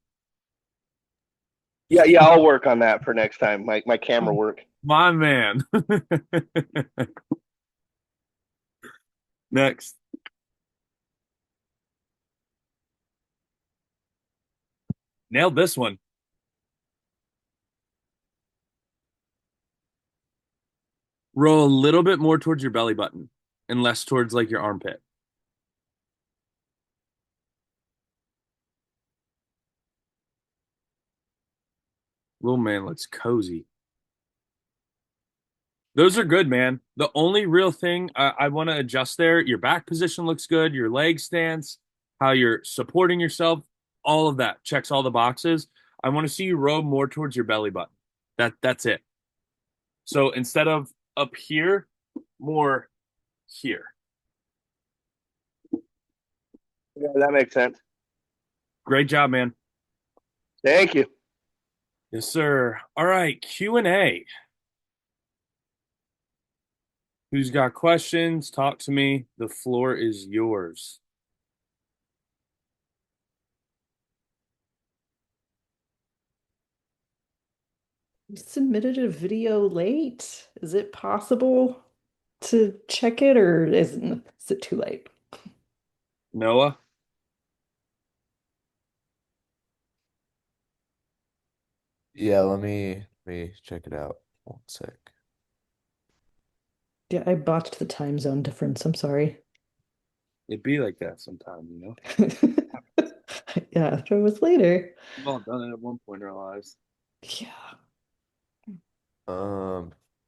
Yeah, I'll work on that for next time. My camera work. My man. Next. Nailed this one. Roll a little bit more towards your belly button and less towards like your armpit. Little man looks cozy. Those are good, man. The only real thing I want to adjust there, your back position looks good, your leg stance, how you're supporting yourself, all of that checks all the boxes. I want to see you row more towards your belly button. That's it. So instead of up here, more here. Yeah, that makes sense. Great job, man. Thank you. Yes, sir. All right, Q&A. Who's got questions? Talk to me. The floor is yours. You submitted a video late. Is it possible to check it, or is it too late? Noah? Yeah, let me check it out. 1 sec. Yeah, I botched the time zone difference. I'm sorry. It'd be like that sometime, you know? Yeah, after it was later. We've all done it at one point in our lives. Yeah.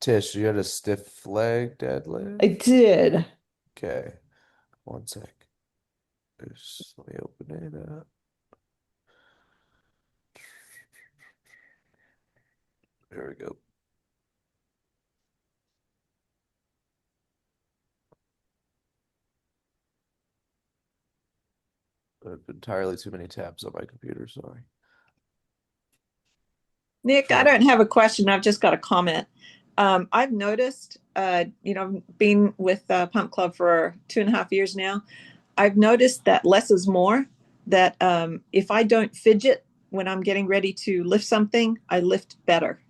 Tish, you had a stiff leg deadlift? I did. Okay. One sec. Just let me open it up. There we go. Entirely too many tabs on my computer, sorry. Nick, I don't have a question. I've just got a comment. I've noticed, being with Pump Club for 2.5 years now, I've noticed that less is more. That if I don't fidget when I'm getting ready to lift something, I lift better.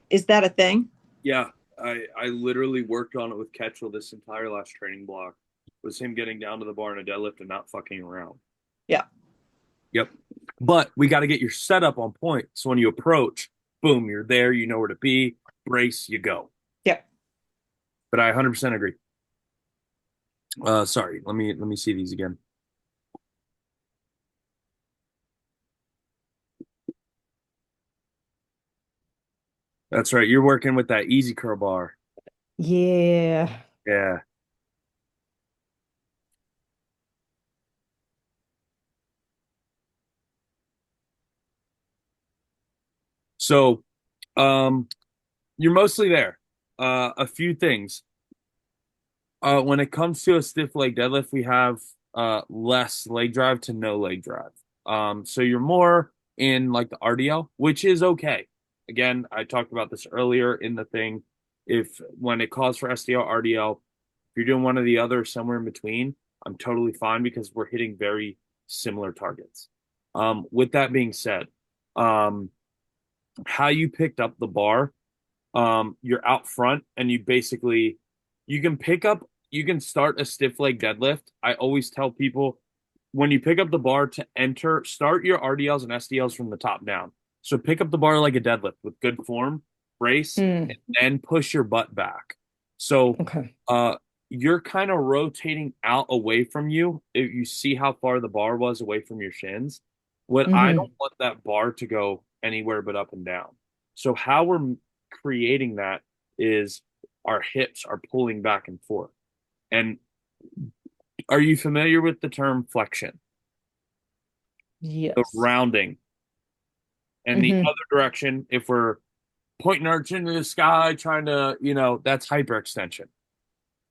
Is that a thing? Yeah, I literally worked on it with Ketchel this entire last training block. Was him getting down to the bar in a deadlift and not fucking around. Yeah. Yep. But we got to get your setup on point. So when you approach, boom, you're there, you know where to be, brace, you go. Yep. But I 100% agree. Sorry, let me see these again. That's right. You're working with that easy curl bar. Yeah. Yeah. So, you're mostly there. A few things. When it comes to a stiff leg deadlift, we have less leg drive to no leg drive. So you're more in like the RDL, which is okay. Again, I talked about this earlier in the thing. When it calls for SDL, RDL, if you're doing one or the other, somewhere in between, I'm totally fine because we're hitting very similar targets. With that being said, how you picked up the bar, you're out front and you can start a stiff leg deadlift. I always tell people when you pick up the bar to enter, start your RDLs and SDLs from the top down. So pick up the bar like a deadlift with good form, brace, and then push your butt back. So you're kind of rotating out away from you. If you see how far the bar was away from your shins. I don't want that bar to go anywhere but up and down. So how we're creating that is our hips are pulling back and forth. And are you familiar with the term flexion? Yes. The rounding. And the other direction, if we're pointing our chin to the sky, trying to, that's hyperextension.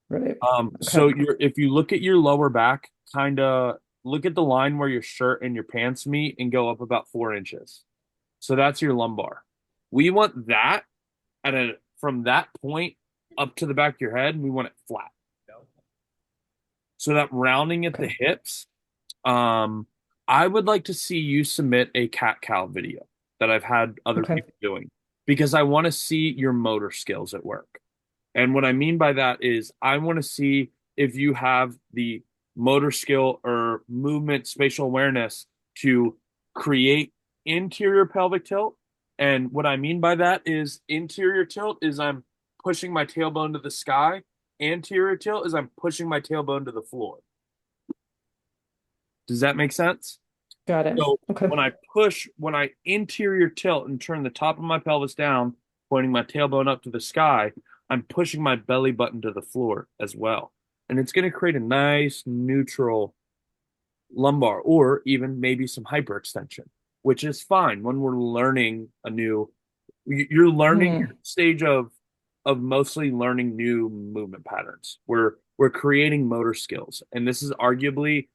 Right. So if you look at your lower back, kind of look at the line where your shirt and your pants meet and go up about 4 inches. So that's your lumbar. We want that from that point up to the back of your head, we want it flat. So that rounding at the hips, I would like to see you submit a cat-cow video that I've had other people doing because I want to see your motor skills at work. And what I mean by that is I want to see if you have the motor skill or movement spatial awareness to create interior pelvic tilt. And what I mean by that is interior tilt is I'm pushing my tailbone to the sky. Anterior tilt is I'm pushing my tailbone to the floor. Does that make sense? Got it. So when I interior tilt and turn the top of my pelvis down, pointing my tailbone up to the sky, I'm pushing my belly button to the floor as well. And it's going to create a nice neutral lumbar or even maybe some hyperextension, which is fine when we're learning you're learning your stage of mostly learning new movement patterns. We're creating motor skills. And this is arguably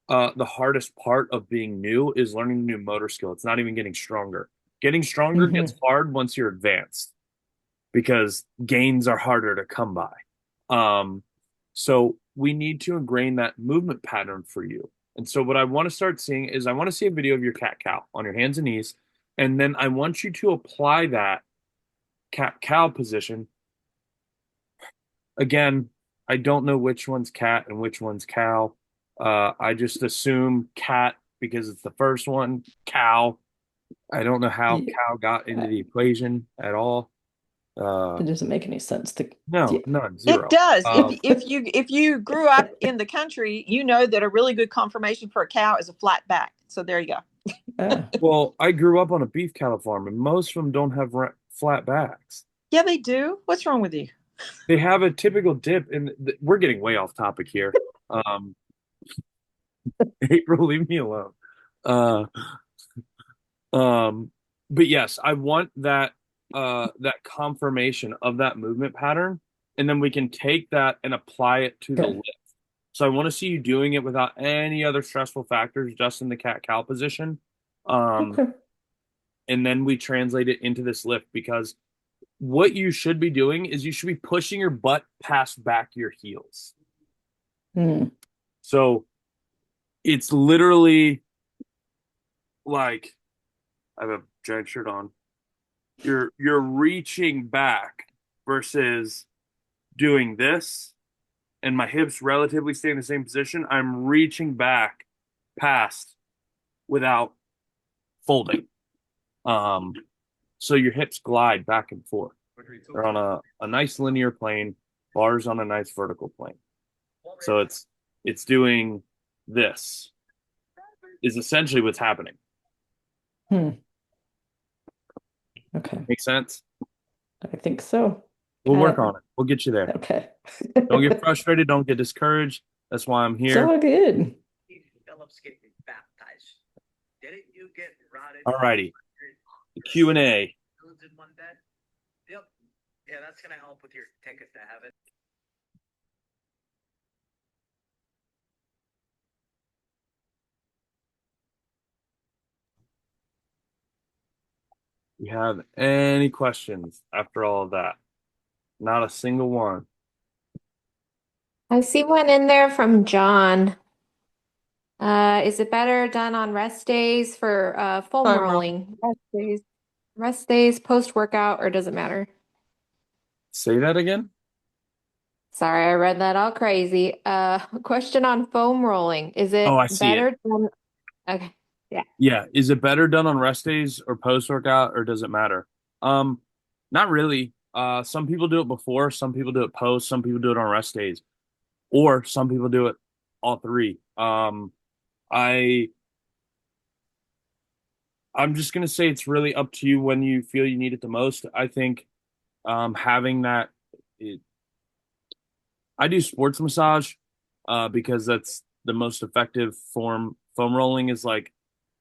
the hardest part of being new is learning new motor skill. It's not even getting stronger. Getting stronger gets hard once you're advanced because gains are harder to come by. So we need to ingrain that movement pattern for you. And so what I want to start seeing is I want to see a video of your cat-cow on your hands and knees. And then I want you to apply that cat-cow position. Again, I don't know which one's cat and which one's cow. I just assume cat because it's the first one. Cow. I don't know how cow got into the equation at all. It doesn't make any sense to none, zero. It does. If you grew up in the country, you know that a really good conformation for a cow is a flat back. So there you go. Well, I grew up on a beef cattle farm, and most of them don't have flat backs. Yeah, they do. What's wrong with you? They have a typical dip, and we're getting way off topic here. April, leave me alone. Uh, but yes, I want that that confirmation of that movement pattern, and then we can take that and apply it to the Okay. lift. So I want to see you doing it without any other stressful factors, just in the cat-cow position. Okay. And then we translate it into this lift, because what you should be doing is you should be pushing your butt past back your heels. So it's literally like, I have a giant shirt on. You're reaching back versus doing this, and my hips relatively stay in the same position. I'm reaching back past without folding. So your hips glide back and forth. They're on a nice linear plane, bars on a nice vertical plane. So it's doing this is essentially what's happening. Okay. Make sense? I think so. We'll work on it. We'll get you there. Okay. Don't get frustrated. Don't get discouraged. That's why I'm here. So good. All righty. The Q&A. Yep. Yeah, that's gonna help with your ticket to have it. You have any questions after all of that? Not a single one. I see one in there from John. Is it better done on rest days for foam rolling? Rest days, post-workout, or does it matter? Say that again? Sorry, I read that all crazy. Question on foam rolling. Is it I see better it. done? Okay, yeah. Yeah. Is it better done on rest days or post-workout, or does it matter? Not really. Some people do it before, some people do it post, some people do it on rest days, or some people do it all three. I'm just gonna say it's really up to you when you feel you need it the most. I think having that, I do sports massage because that's the most effective form. Foam rolling is like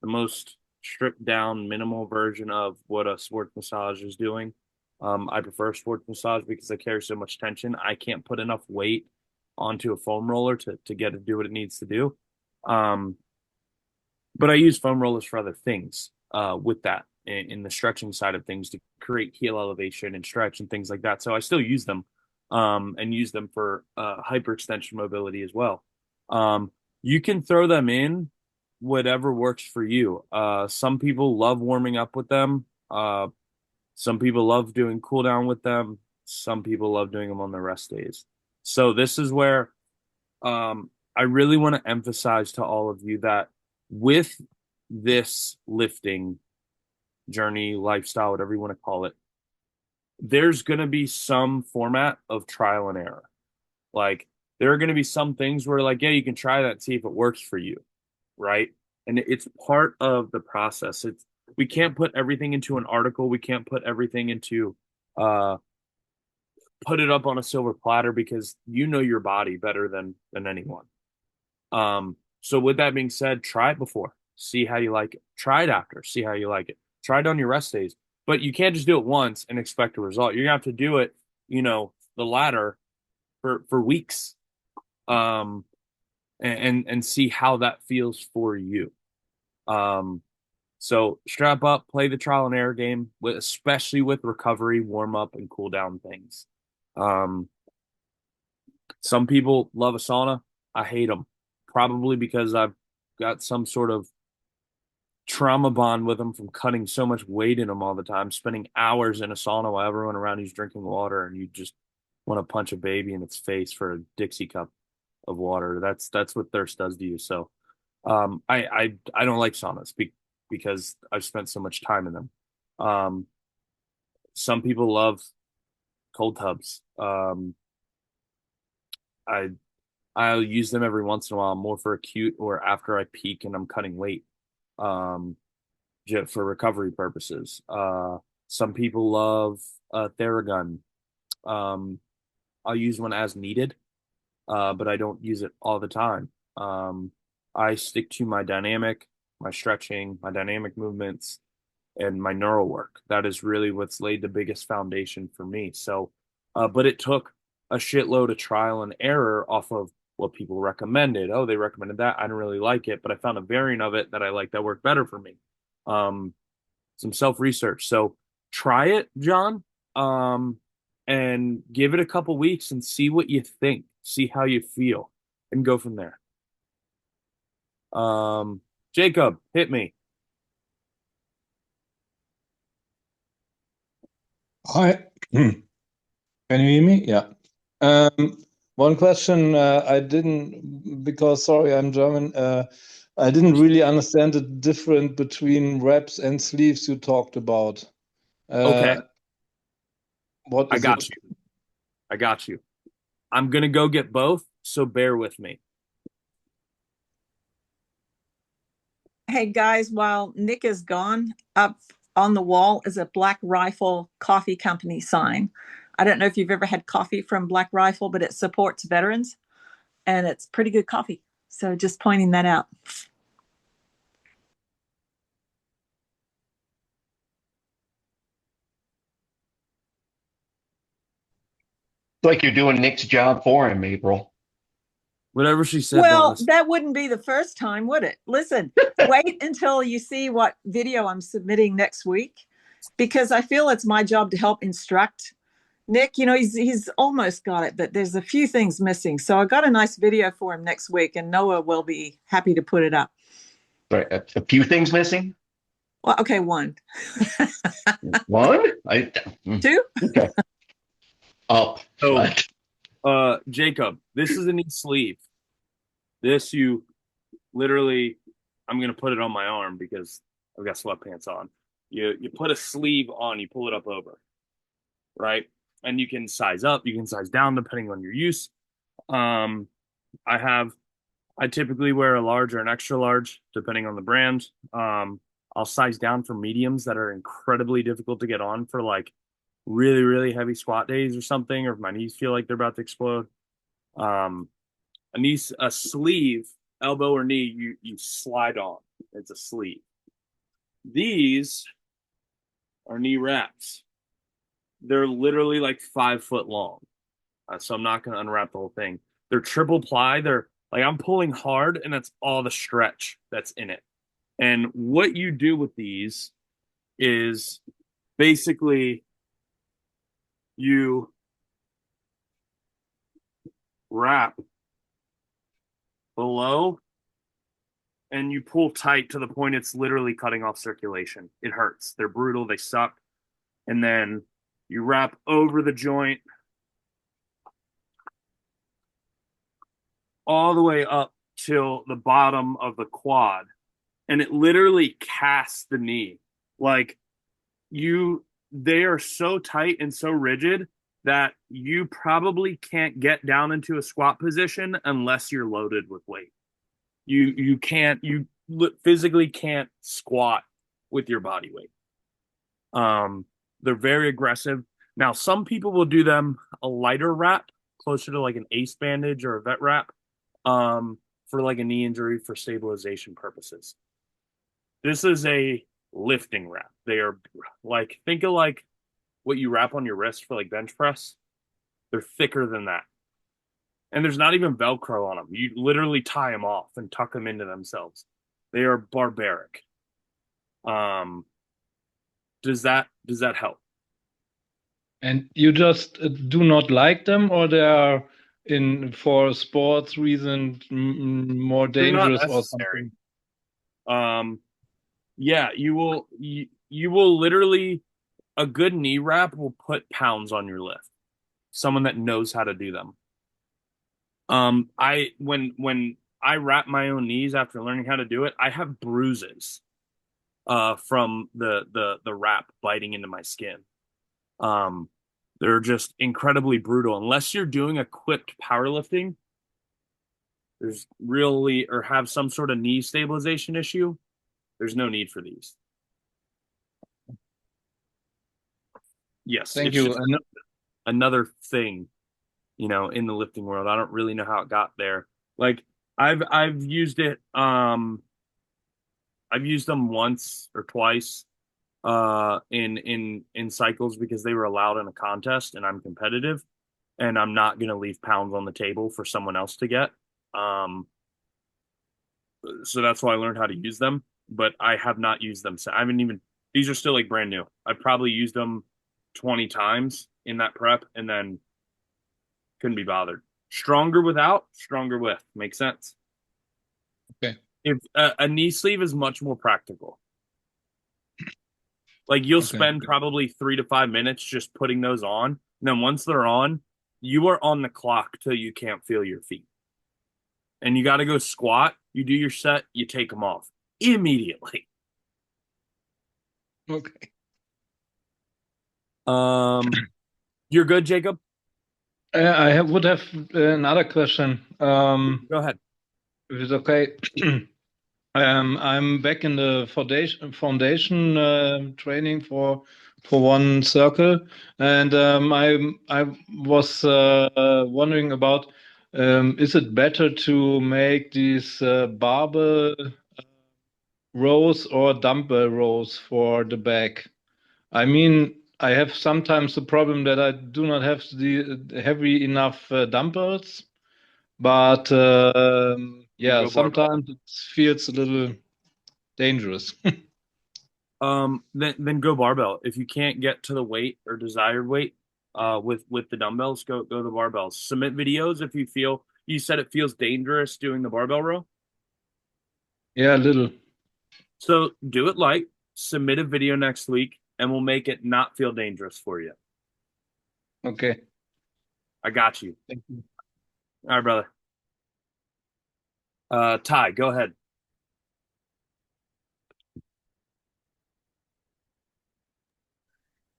the most stripped down, minimal version of what a sports massage is doing. I prefer sports massage because I carry so much tension. I can't put enough weight onto a foam roller to get it to do what it needs to do. But I use foam rollers for other things with that in the stretching side of things to create heel elevation and stretch and things like that. So I still use them and use them for hyperextension mobility as well. You can throw them in whatever works for you. Some people love warming up with them. Some people love doing cool down with them. Some people love doing them on the rest days. So this is where I really want to emphasize to all of you that with this lifting journey, lifestyle, whatever you want to call it, there's going to be some format of trial and error. Like, there are going to be some things where, like, yeah, you can try that and see if it works for you, right? And it's part of the process. We can't put everything into an article. We can't put everything into put it up on a silver platter, because you know your body better than anyone. So with that being said, try it before, see how you like it. Try it after, see how you like it. Try it on your rest days, but you can't just do it once and expect a result. You're gonna have to do it, the ladder for weeks, and see how that feels for you. So strap up, play the trial and error game, especially with recovery, warm up, and cool down things. Some people love a sauna. I hate them, probably because I've got some sort of trauma bond with them from cutting so much weight in them all the time, spending hours in a sauna while everyone around you's drinking water, and you just want to punch a baby in its face for a Dixie cup of water. That's what thirst does to you. So I don't like saunas because I've spent so much time in them. Some people love cold tubs. I'll use them every once in a while, more for acute or after I peak and I'm cutting weight, for recovery purposes. Some people love Theragun. I'll use one as needed, but I don't use it all the time. I stick to my dynamic, my stretching, my dynamic movements, and my neural work. That is really what's laid the biggest foundation for me. So, but it took a shitload of trial and error off of what people recommended. Oh, they recommended that. I didn't really like it, but I found a variant of it that I like that worked better for me. Some self-research. So try it, John, and give it a couple weeks and see what you think, see how you feel, and go from there. Jacob, hit me. Hi. Can you hear me? Yeah. One question I didn't, because sorry, I'm German. I didn't really understand the difference between reps and sleeves you talked about. Okay. What is it? I got you. I'm gonna go get both, so bear with me. Hey guys, while Nick is gone, up on the wall is a Black Rifle Coffee Company sign. I don't know if you've ever had coffee from Black Rifle, but it supports veterans and it's pretty good coffee. So just pointing that out. Like you're doing Nick's job for him, April. Whatever she said. Well, that wouldn't be the first time, would it? Listen, wait until you see what video I'm submitting next week, because I feel it's my job to help instruct Nick. You know, he's almost got it, but there's a few things missing. So I got a nice video for him next week, and Noah will be happy to put it up. Right, a few things missing. Well, okay, one. One? Two? Okay. Jacob, this is a knee sleeve. This you literally, I'm gonna put it on my arm because I've got sweatpants on. You put a sleeve on, you pull it up over, right? And you can size up, you can size down depending on your use. I typically wear a large or an extra large depending on the brand. I'll size down for mediums that are incredibly difficult to get on for like really, really heavy squat days or something, or if my knees feel like they're about to explode. A sleeve, elbow or knee, you slide on. It's a sleeve. These are knee wraps. They're literally like 5 foot long. So I'm not going to unwrap the whole thing. They're triple ply. They're like, I'm pulling hard and that's all the stretch that's in it. And what you do with these is basically you wrap below and you pull tight to the point it's literally cutting off circulation. It hurts. They're brutal. They suck. And then you wrap over the joint all the way up till the bottom of the quad. And it literally casts the knee. Like they are so tight and so rigid that you probably can't get down into a squat position unless you're loaded with weight. You physically can't squat with your body weight. They're very aggressive. Now, some people will do them a lighter wrap, closer to like an ace bandage or a vet wrap, for like a knee injury for stabilization purposes. This is a lifting wrap. They are like, think of like what you wrap on your wrist for like bench press. They're thicker than that. And there's not even Velcro on them. You literally tie them off and tuck them into themselves. They are barbaric. Does that help? And you just do not like them, or they are for sports reasons more dangerous or something? Yeah, you will literally, a good knee wrap will put pounds on your lift. Someone that knows how to do them. When I wrap my own knees after learning how to do it, I have bruises from the wrap biting into my skin. They're just incredibly brutal. Unless you're doing equipped powerlifting, there's really, or have some sort of knee stabilization issue, there's no need for these. Yes, Thank it's you. just another thing, in the lifting world. I don't really know how it got there. Like I've used it. I've used them once or twice in cycles because they were allowed in a contest and I'm competitive and I'm not going to leave pounds on the table for someone else to get. So that's why I learned how to use them, but I have not used them. So I haven't even, these are still like brand new. I've probably used them 20 times in that prep and then couldn't be bothered. Stronger without, stronger with. Makes sense. Okay. If a knee sleeve is much more practical. Like you'll spend probably 3 to 5 minutes just putting those on. And then once they're on, you are on the clock till you can't feel your feet. And you got to go squat. You do your set, you take them off immediately. Okay. You're good, Jacob? Would have another question. Go ahead. If it's okay. I'm back in the foundation training for one circle, and I was wondering about is it better to make these barbell rows or dumbbell rows for the back? I mean, I have sometimes the problem that I do not have the heavy enough dumbbells, but yeah, sometimes it feels a little dangerous. Then go barbell. If you can't get to the weight or desired weight with the dumbbells, go the barbells. Submit videos if you said it feels dangerous doing the barbell row. Yeah, a little. So do it light, submit a video next week, and we'll make it not feel dangerous for you. Okay. I got you. Thank you. All right, brother. Ty, go ahead.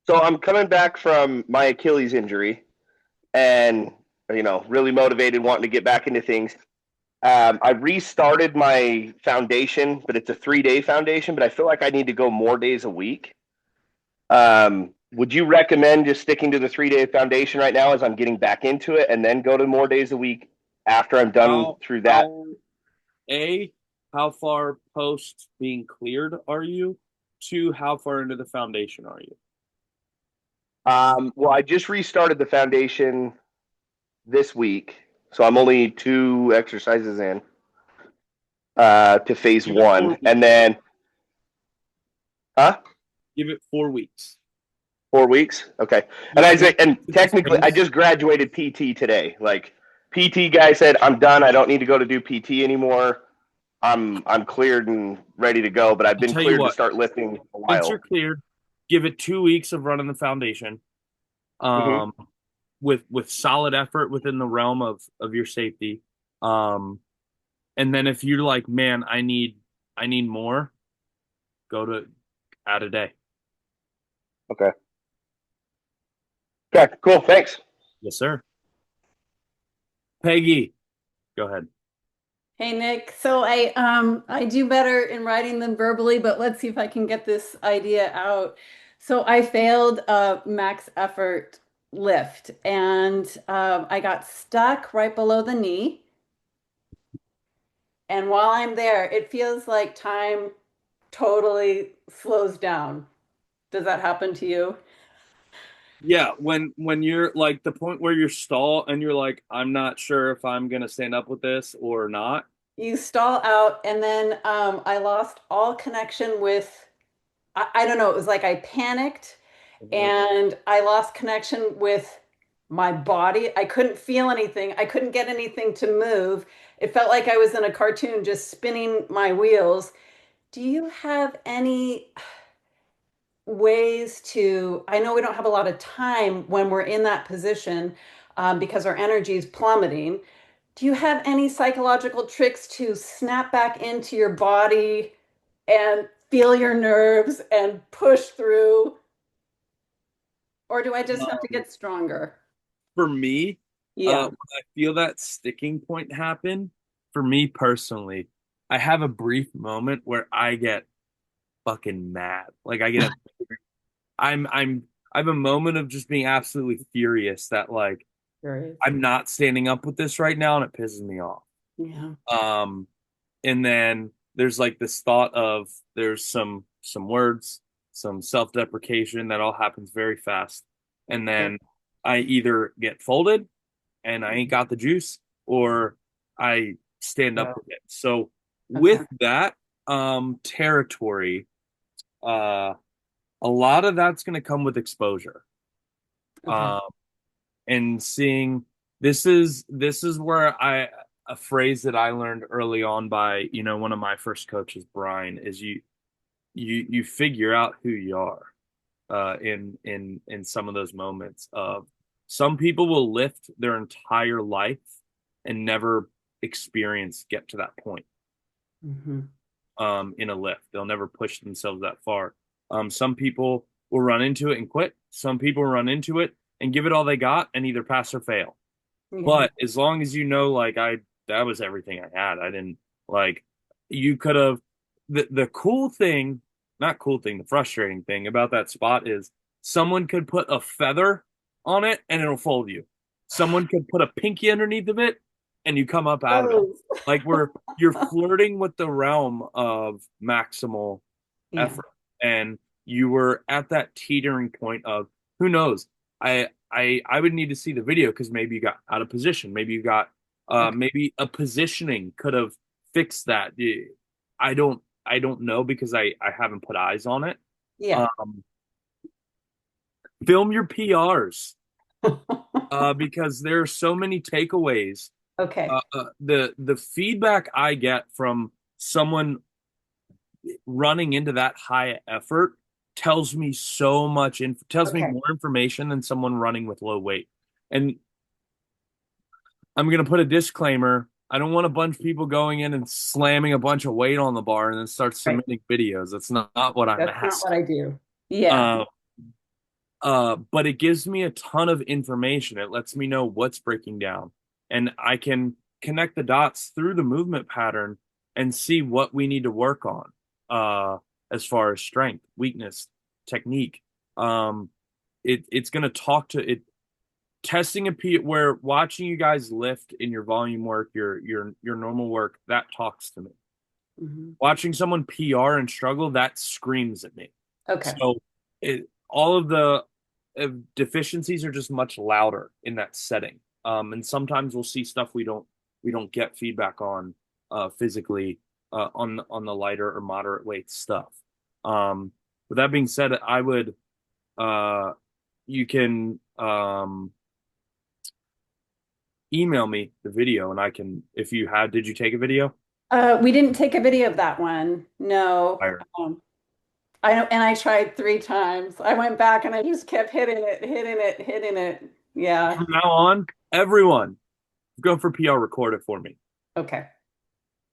So I'm coming back from my Achilles injury and, really motivated, wanting to get back into things. I restarted my foundation, but it's a 3-day foundation, but I feel like I need to go more days a week. Would you recommend just sticking to the 3-day foundation right now as I'm getting back into it and then go to more days a week after I'm done through that? How far post being cleared are you? 2, how far into the foundation are you? Well, I just restarted the foundation this week, so I'm only 2 exercises in to phase 1, and then, Give it 4 weeks. 4 weeks, okay. And technically, I just graduated PT today. Like, PT guy said, I'm done. I don't need to go to do PT anymore. I'm cleared and ready to go, but I've been cleared to start lifting a while. Once you're cleared, give it 2 weeks of running the foundation. With solid effort within the realm of your safety. And then if you're like, man, I need more, go to add a day. Okay, cool. Thanks. Yes, sir. Peggy, go ahead. Hey, Nick. So I do better in writing than verbally, but let's see if I can get this idea out. So I failed a max effort lift and I got stuck right below the knee. And while I'm there, it feels like time totally slows down. Does that happen to you? Yeah, when you're like the point where you're stall and you're like, I'm not sure if I'm gonna stand up with this or not. You stall out, and then I lost all connection with, I don't know, it was like I panicked and I lost connection with my body. I couldn't feel anything. I couldn't get anything to move. It felt like I was in a cartoon just spinning my wheels. Do you have any ways to, I know we don't have a lot of time when we're in that position because our energy is plummeting. Do you have any psychological tricks to snap back into your body and feel your nerves and push through? Or do I just have to get stronger? For me, Yeah. when I feel that sticking point happen, for me personally, I have a brief moment where I get fucking mad. Like I get I'm I have a moment of just being absolutely furious that like I'm not standing up with this right now, and it pisses me off. Yeah. And then there's like this thought of there's some words, some self-deprecation that all happens very fast. And then I either get folded and I ain't got the juice, or I stand up with it. So with that territory, a lot of that's going to come with exposure. And seeing this is where a phrase that I learned early on by, you know, one of my first coaches, Brian, is you figure out who you are in some of those moments of some people will lift their entire life and never get to that point in a lift. They'll never push themselves that far. Some people will run into it and quit. Some people run into it and give it all they got and either pass or fail. But as long as you know, like that was everything I had. I didn't like, you could have, the cool thing, not cool thing, the frustrating thing about that spot is someone could put a feather on it and it'll fold you. Someone could put a pinky underneath of it and you come up out of it. Like you're flirting with the realm of maximal effort. And you were at that teetering point of who knows. I would need to see the video because maybe you got out of position. Maybe you got maybe a positioning could have fixed that. I don't know because I haven't put eyes on it. Yeah. Film your PRs because there are so many takeaways. Okay. The feedback I get from someone running into that high effort tells me so much tells me more information than someone running with low weight. And I'm going to put a disclaimer. I don't want a bunch of people going in and slamming a bunch of weight on the bar and then start submitting videos. That's not what I'm asking. That's not what I do. Yeah. But it gives me a ton of information. It lets me know what's breaking down. And I can connect the dots through the movement pattern and see what we need to work on as far as strength, weakness, technique. It's going to talk to it. Testing where watching you guys lift in your volume work, your normal work, that talks to me. Watching someone PR and struggle, that screams at me. Okay. So all of the deficiencies are just much louder in that setting. And sometimes we'll see stuff we don't get feedback on physically on the lighter or moderate weight stuff. With that being said, I would you can email me the video and I can, if you had, did you take a video? We didn't take a video of that one. No. I know, and I tried 3 times. I went back and I just kept hitting it. Yeah. From now on, everyone, go for PR, record it for me. Okay.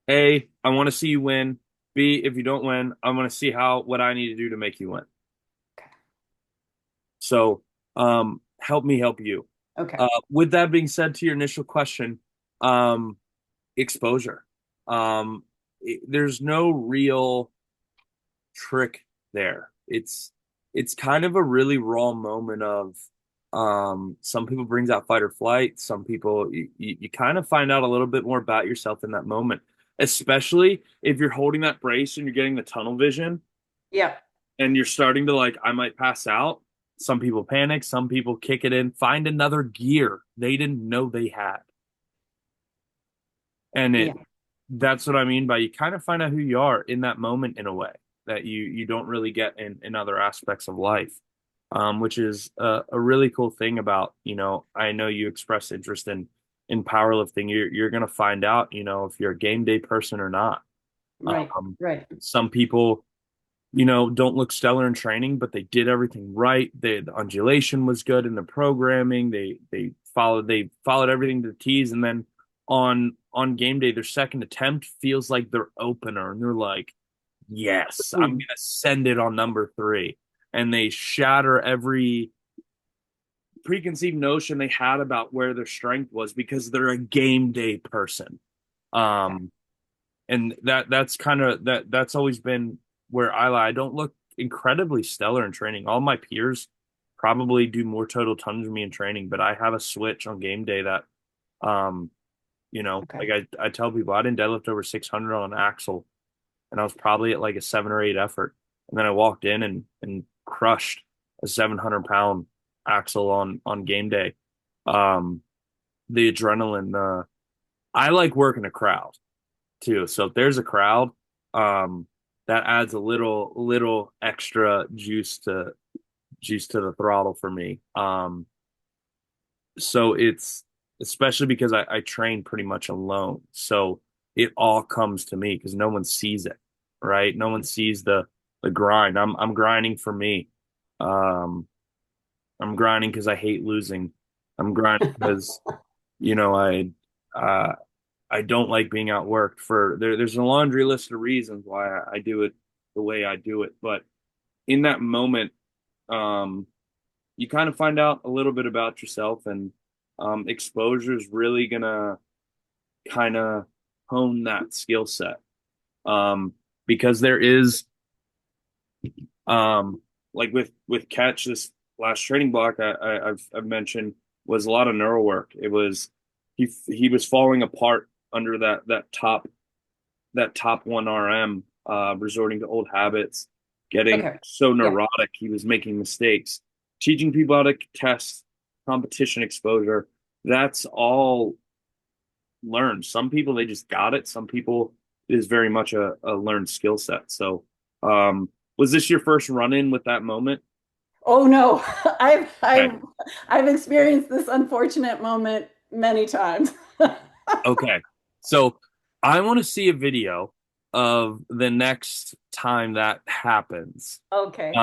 A, I want to see you win. B, if you don't win, I want to see what I need to do to make you win. Okay. So, help me help you. Okay. With that being said, to your initial question, exposure. There's no real trick there. It's kind of a really raw moment of some people brings out fight or flight. Some people you kind of find out a little bit more about yourself in that moment, especially if you're holding that brace and you're getting the tunnel vision. Yeah. And you're starting to like, I might pass out. Some people panic, some people kick it in, find another gear they didn't know they had. And that's what I mean by you kind of find out who you are in that moment in a way that you don't really get in other aspects of life, which is a really cool thing about, you know, I know you express interest in powerlifting. You're going to find out, you know, if you're a game day person or not. Right. Right. Some people, you know, don't look stellar in training, but they did everything right. The undulation was good in the programming. They followed everything to the T's, and then on game day, their second attempt feels like their opener, and they're like, yes, I'm going to send it on number 3. And they shatter every preconceived notion they had about where their strength was because they're a game day person. And that's kind of that's always been where I lie. I don't look incredibly stellar in training. All my peers probably do more total tons than me in training, but I have a switch on game day that, Okay. like I tell people I didn't deadlift over 600 on an axle, and I was probably at like a 7 or 8 effort. And then I walked in and crushed a 700-pound axle on game day. The adrenaline, I like working a crowd too. So if there's a crowd, that adds a little extra juice to the throttle for me. So it's especially because I train pretty much alone. So it all comes to me because no one sees it, right? No one sees the grind. I'm grinding for me. I'm grinding because I hate losing. I'm grinding because, you know, I don't like being outworked there's a laundry list of reasons why I do it the way I do it. But in that moment, you kind of find out a little bit about yourself, and exposure is really gonna kind of hone that skill set. Because there is, like with catch, this last training block I've mentioned was a lot of neural work. It was he was falling apart under that top 1 RM, resorting to old habits, getting so neurotic. He was making mistakes. Teaching people how to test competition exposure, that's all learned. Some people, they just got it. Some people, it is very much a learned skill set. So was this your first run-in with that moment? Oh no, I've experienced this unfortunate moment many times. Okay. So I want to see a video of the next time that happens. Okay.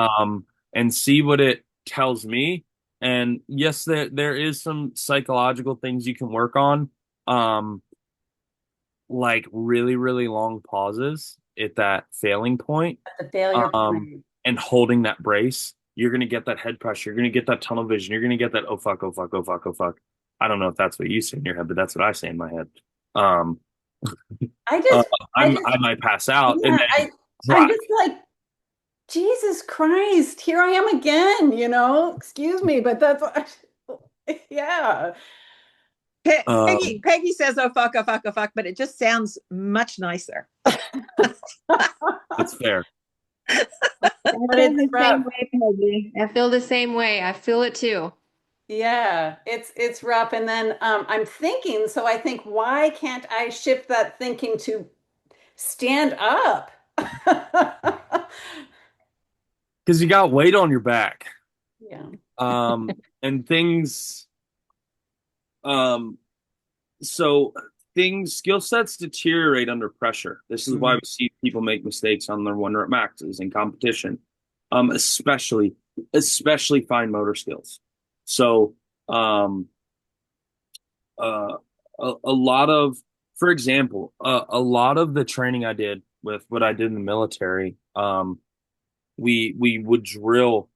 And see what it tells me. And yes, there is some psychological things you can work on. Like really, really long pauses at that failing point. The failure point. And holding that brace. You're gonna get that head pressure, you're gonna get that tunnel vision, you're gonna get that oh fuck, oh fuck, oh fuck, oh fuck. I don't know if that's what you say in your head, but that's what I say in my head. I might pass out. Yeah, and then I'm just like, Jesus Christ, here I am again, excuse me, but that's, yeah. Peggy says, oh fuck, but it just sounds much nicer. It's fair. I feel the same way. I feel it too. Yeah, it's rough. And then I'm thinking, so I think, why can't I shift that thinking to stand up? Because you got weight on your back. Yeah. And things, skill sets deteriorate under pressure. This is why we see people make mistakes on their 1 rep maxes in competition, especially fine motor skills. So, a lot of, for example, a lot of the training I did with what I did in the military, we would drill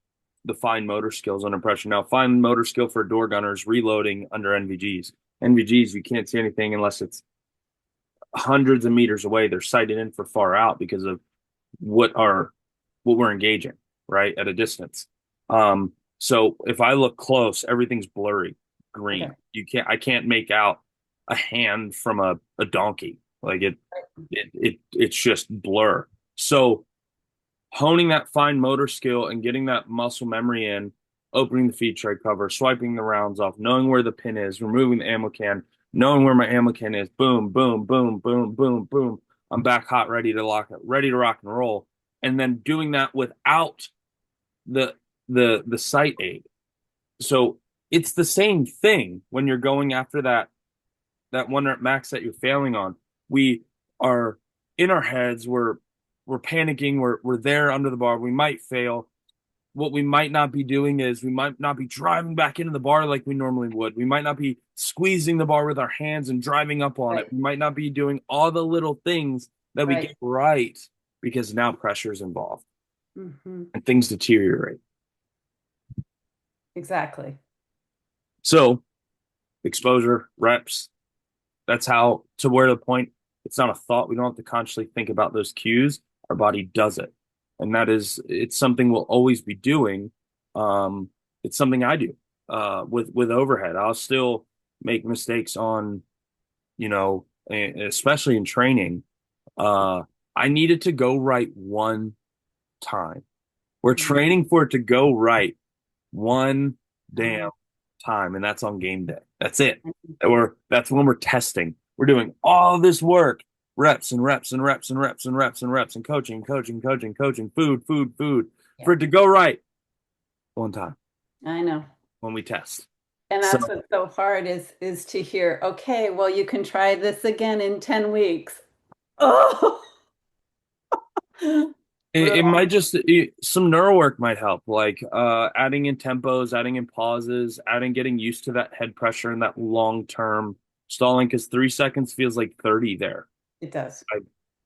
the fine motor skills under pressure. Now, fine motor skill for a door gunner is reloading under NVGs. NVGs, you can't see anything unless it's hundreds of meters away. They're sighted in for far out because of what we're engaging, right, at a distance. So if I look close, everything's blurry, green. Okay. I can't make out a hand from a donkey. Like it's just blur. So honing that fine motor skill and getting that muscle memory in, opening the feed tray cover, swiping the rounds off, knowing where the pin is, removing the ammo can, knowing where my ammo can is, boom, boom, boom, boom, boom, boom. I'm back hot, ready to rock and roll. And then doing that without the sight aid. So it's the same thing when you're going after that 1 rep max that you're failing on. We are in our heads, we're panicking, we're there under the bar, we might fail. What we might not be doing is we might not be driving back into the bar like we normally would. We might not be squeezing the bar with our hands and driving up on it. We might not be doing all the little things that we get right because now pressure is involved and things deteriorate. Exactly. So exposure, reps, that's how, to where the point, it's not a thought. We don't have to consciously think about those cues. Our body does it. And it's something we'll always be doing. it's something I do with overhead. I'll still make mistakes on, especially in training. I need it to go right one time. We're training for it to go right one damn time, and that's on game day. That's it. That's when we're testing. We're doing all this work, reps and reps and reps and reps and reps and reps, and coaching, food, for it to go right one time. I know. When we test. And that's what's so hard is to hear, okay, well, you can try this again in 10 weeks. Oh. It might just some neural work might help, like adding in tempos, adding in pauses, getting used to that head pressure and that long term stalling, because 3 seconds feels like 30 there. It does.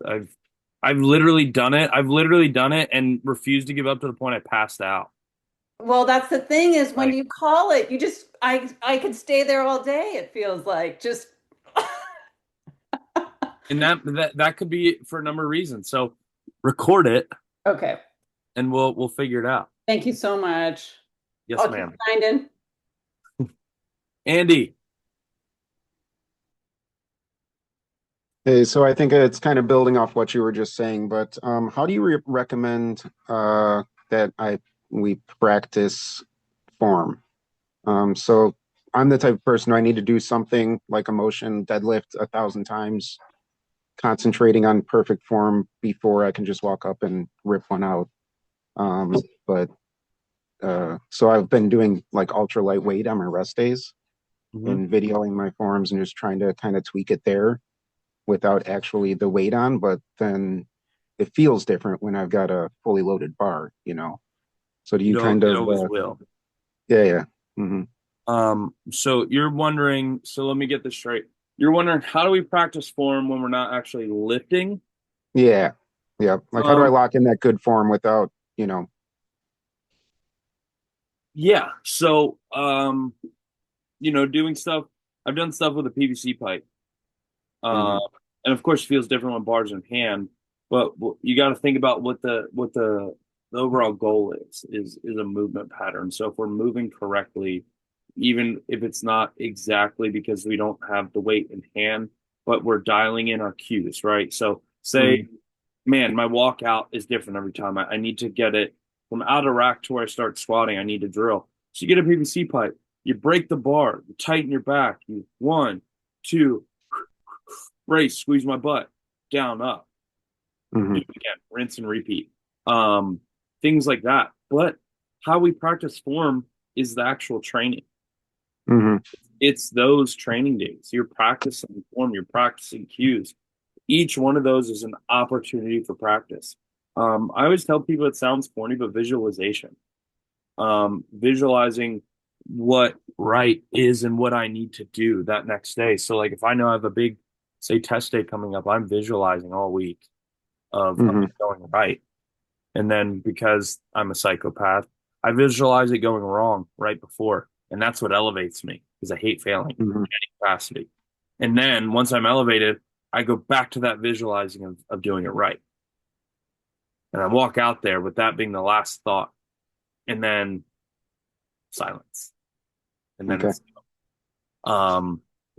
I've literally done it. I've literally done it and refused to give up to the point I passed out. Well, that's the thing is when you call it, you just I could stay there all day. It feels like just. And that could be for a number of reasons. So record it. Okay. And we'll figure it out. Thank you so much. Yes, ma'am. Signed in. Andy. Hey, so I think it's kind of building off what you were just saying, but how do you recommend that we practice form? So I'm the type of person who I need to do something like a motion deadlift 1,000 times, concentrating on perfect form before I can just walk up and rip one out. So I've been doing like ultra lightweight on my rest days and videoing my forms and just trying to kind of tweak it there without actually the weight on, but then it feels different when I've got a fully loaded bar, So do you kind of it always will. Yeah. So you're wondering, so let me get this straight. You're wondering, how do we practice form when we're not actually lifting? Yeah. Like how do I lock in that good form without, Yeah. So doing stuff, I've done stuff with a PVC pipe. And of course it feels different when bars in hand, but you got to think about what the overall goal is a movement pattern. So if we're moving correctly, even if it's not exactly because we don't have the weight in hand, but we're dialing in our cues, right? So say, man, my walkout is different every time. I need to get it from out of rack to where I start squatting. I need to drill. So you get a PVC pipe, you break the bar, you tighten your back, you 1, 2, brace, squeeze my butt, down, up. Do it again, rinse and repeat. Things like that. But how we practice form is the actual training. It's those training days. You're practicing form, you're practicing cues. Each one of those is an opportunity for practice. I always tell people it sounds corny, but visualization. Visualizing what right is and what I need to do that next day. So like if I know I have a big, say, test day coming up, I'm visualizing all week of going right. And then because I'm a psychopath, I visualize it going wrong right before. And that's what elevates me because I hate failing in any capacity. And then once I'm elevated, I go back to that visualizing of doing it right. And I walk out there with that being the last thought. And then silence. And then it's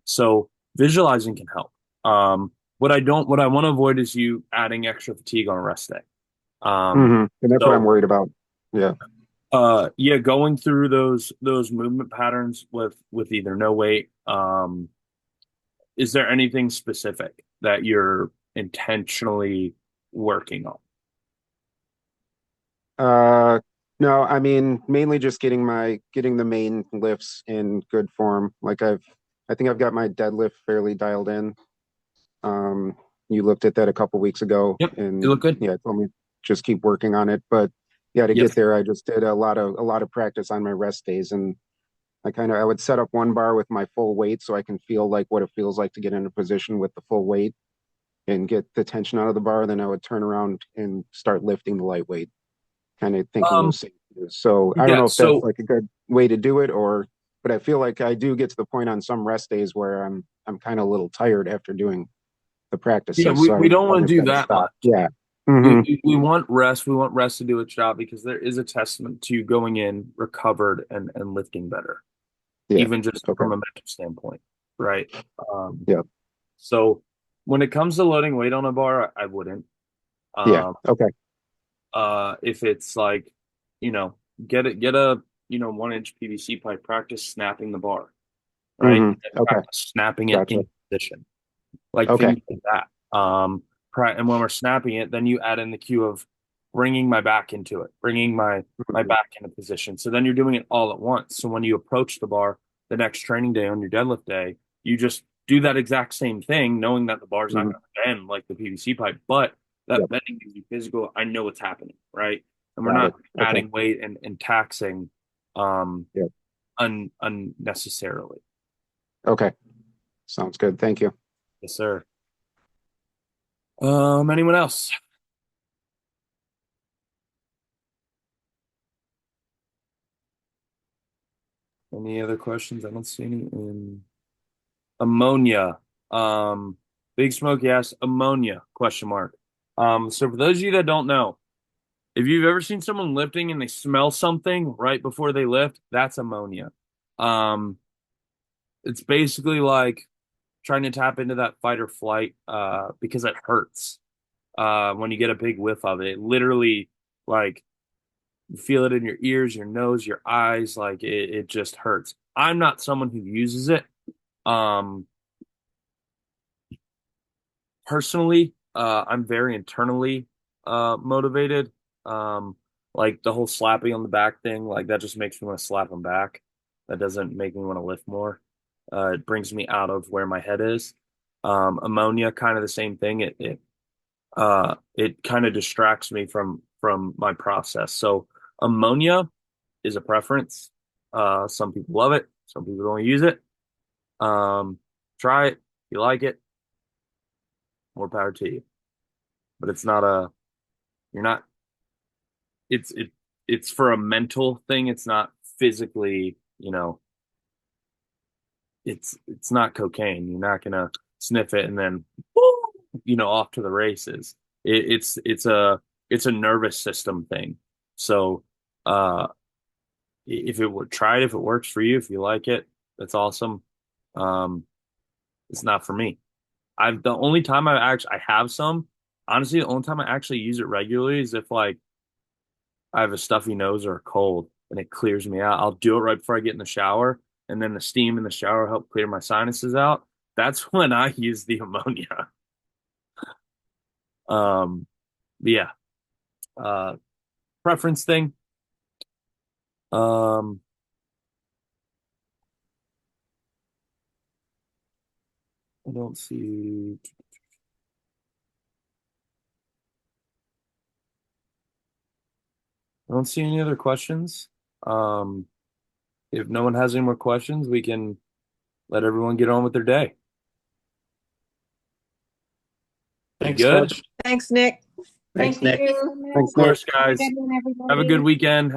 so visualizing can help. What I want to avoid is you adding extra fatigue on a rest day. And that's what I'm worried about. Going through those movement patterns with either no weight. Is there anything specific that you're intentionally working on? No, I mean mainly just getting the main lifts in good form. Like I think I've got my deadlift fairly dialed in. You looked at that a couple weeks ago, and you look good. Yeah, told me just keep working on it. But yeah, to get there, I just did a lot of practice on my rest days, and I would set up one bar with my full weight so I can feel like what it feels like to get in a position with the full weight and get the tension out of the bar. Then I would turn around and start lifting the lightweight, kind of thinking those same cues. So I don't know if that's like a good way to do it, but I feel like I do get to the point on some rest days where I'm kind of a little tired after doing the practice. Yeah, we don't want to do that much. Yeah. We want rest. We want rest to do its job because there is a testament to going in recovered and lifting better, even just from a mental standpoint, right? So when it comes to loading weight on a bar, I wouldn't. If it's like, get a 1-inch PVC pipe, practice snapping the bar, right? And practice snapping it in position, like things like that. And when we're snapping it, then you add in the cue of bringing my back into it, bringing my back into position. So then you're doing it all at once. So when you approach the bar the next training day on your deadlift day, you just do that exact same thing, knowing that the bar's not going to bend like the PVC pipe, but that bending gives you physical. I know what's happening, right? And we're not adding weight and taxing unnecessarily. Okay. Sounds good. Thank you. Yes, sir. Anyone else? Any other questions? I don't see any in ammonia. Big Smoke, yes. Ammonia, question mark. So for those of you that don't know, if you've ever seen someone lifting and they smell something right before they lift, that's ammonia. It's basically like trying to tap into that fight or flight because it hurts when you get a big whiff of it. It literally, like, you feel it in your ears, your nose, your eyes, like it just hurts. I'm not someone who uses it. Personally, I'm very internally motivated. Like the whole slapping on the back thing, like that just makes me want to slap them back. That doesn't make me want to lift more. It brings me out of where my head is. Ammonia, kind of the same thing. It kind of distracts me from my process. So ammonia is a preference. Some people love it. Some people don't use it. Try it. If you like it, more power to you. But it's not it's for a mental thing. It's not physically, it's not cocaine. You're not gonna sniff it and then off to the races. It's a nervous system thing. So if it works for you, if you like it, that's awesome. It's not for me. The only time I have some, honestly, the only time I actually use it regularly is if like I have a stuffy nose or a cold and it clears me out. I'll do it right before I get in the shower, and then the steam in the shower help clear my sinuses out. That's when I use the ammonia. Yeah. Preference thing. I don't see. I don't see any other questions. If no one has any more questions, we can let everyone get on with their day. Thanks, good? Coach. Thanks, Nic. Thanks, Nic. Thanks, Of course, Nic. guys. Have a good weekend.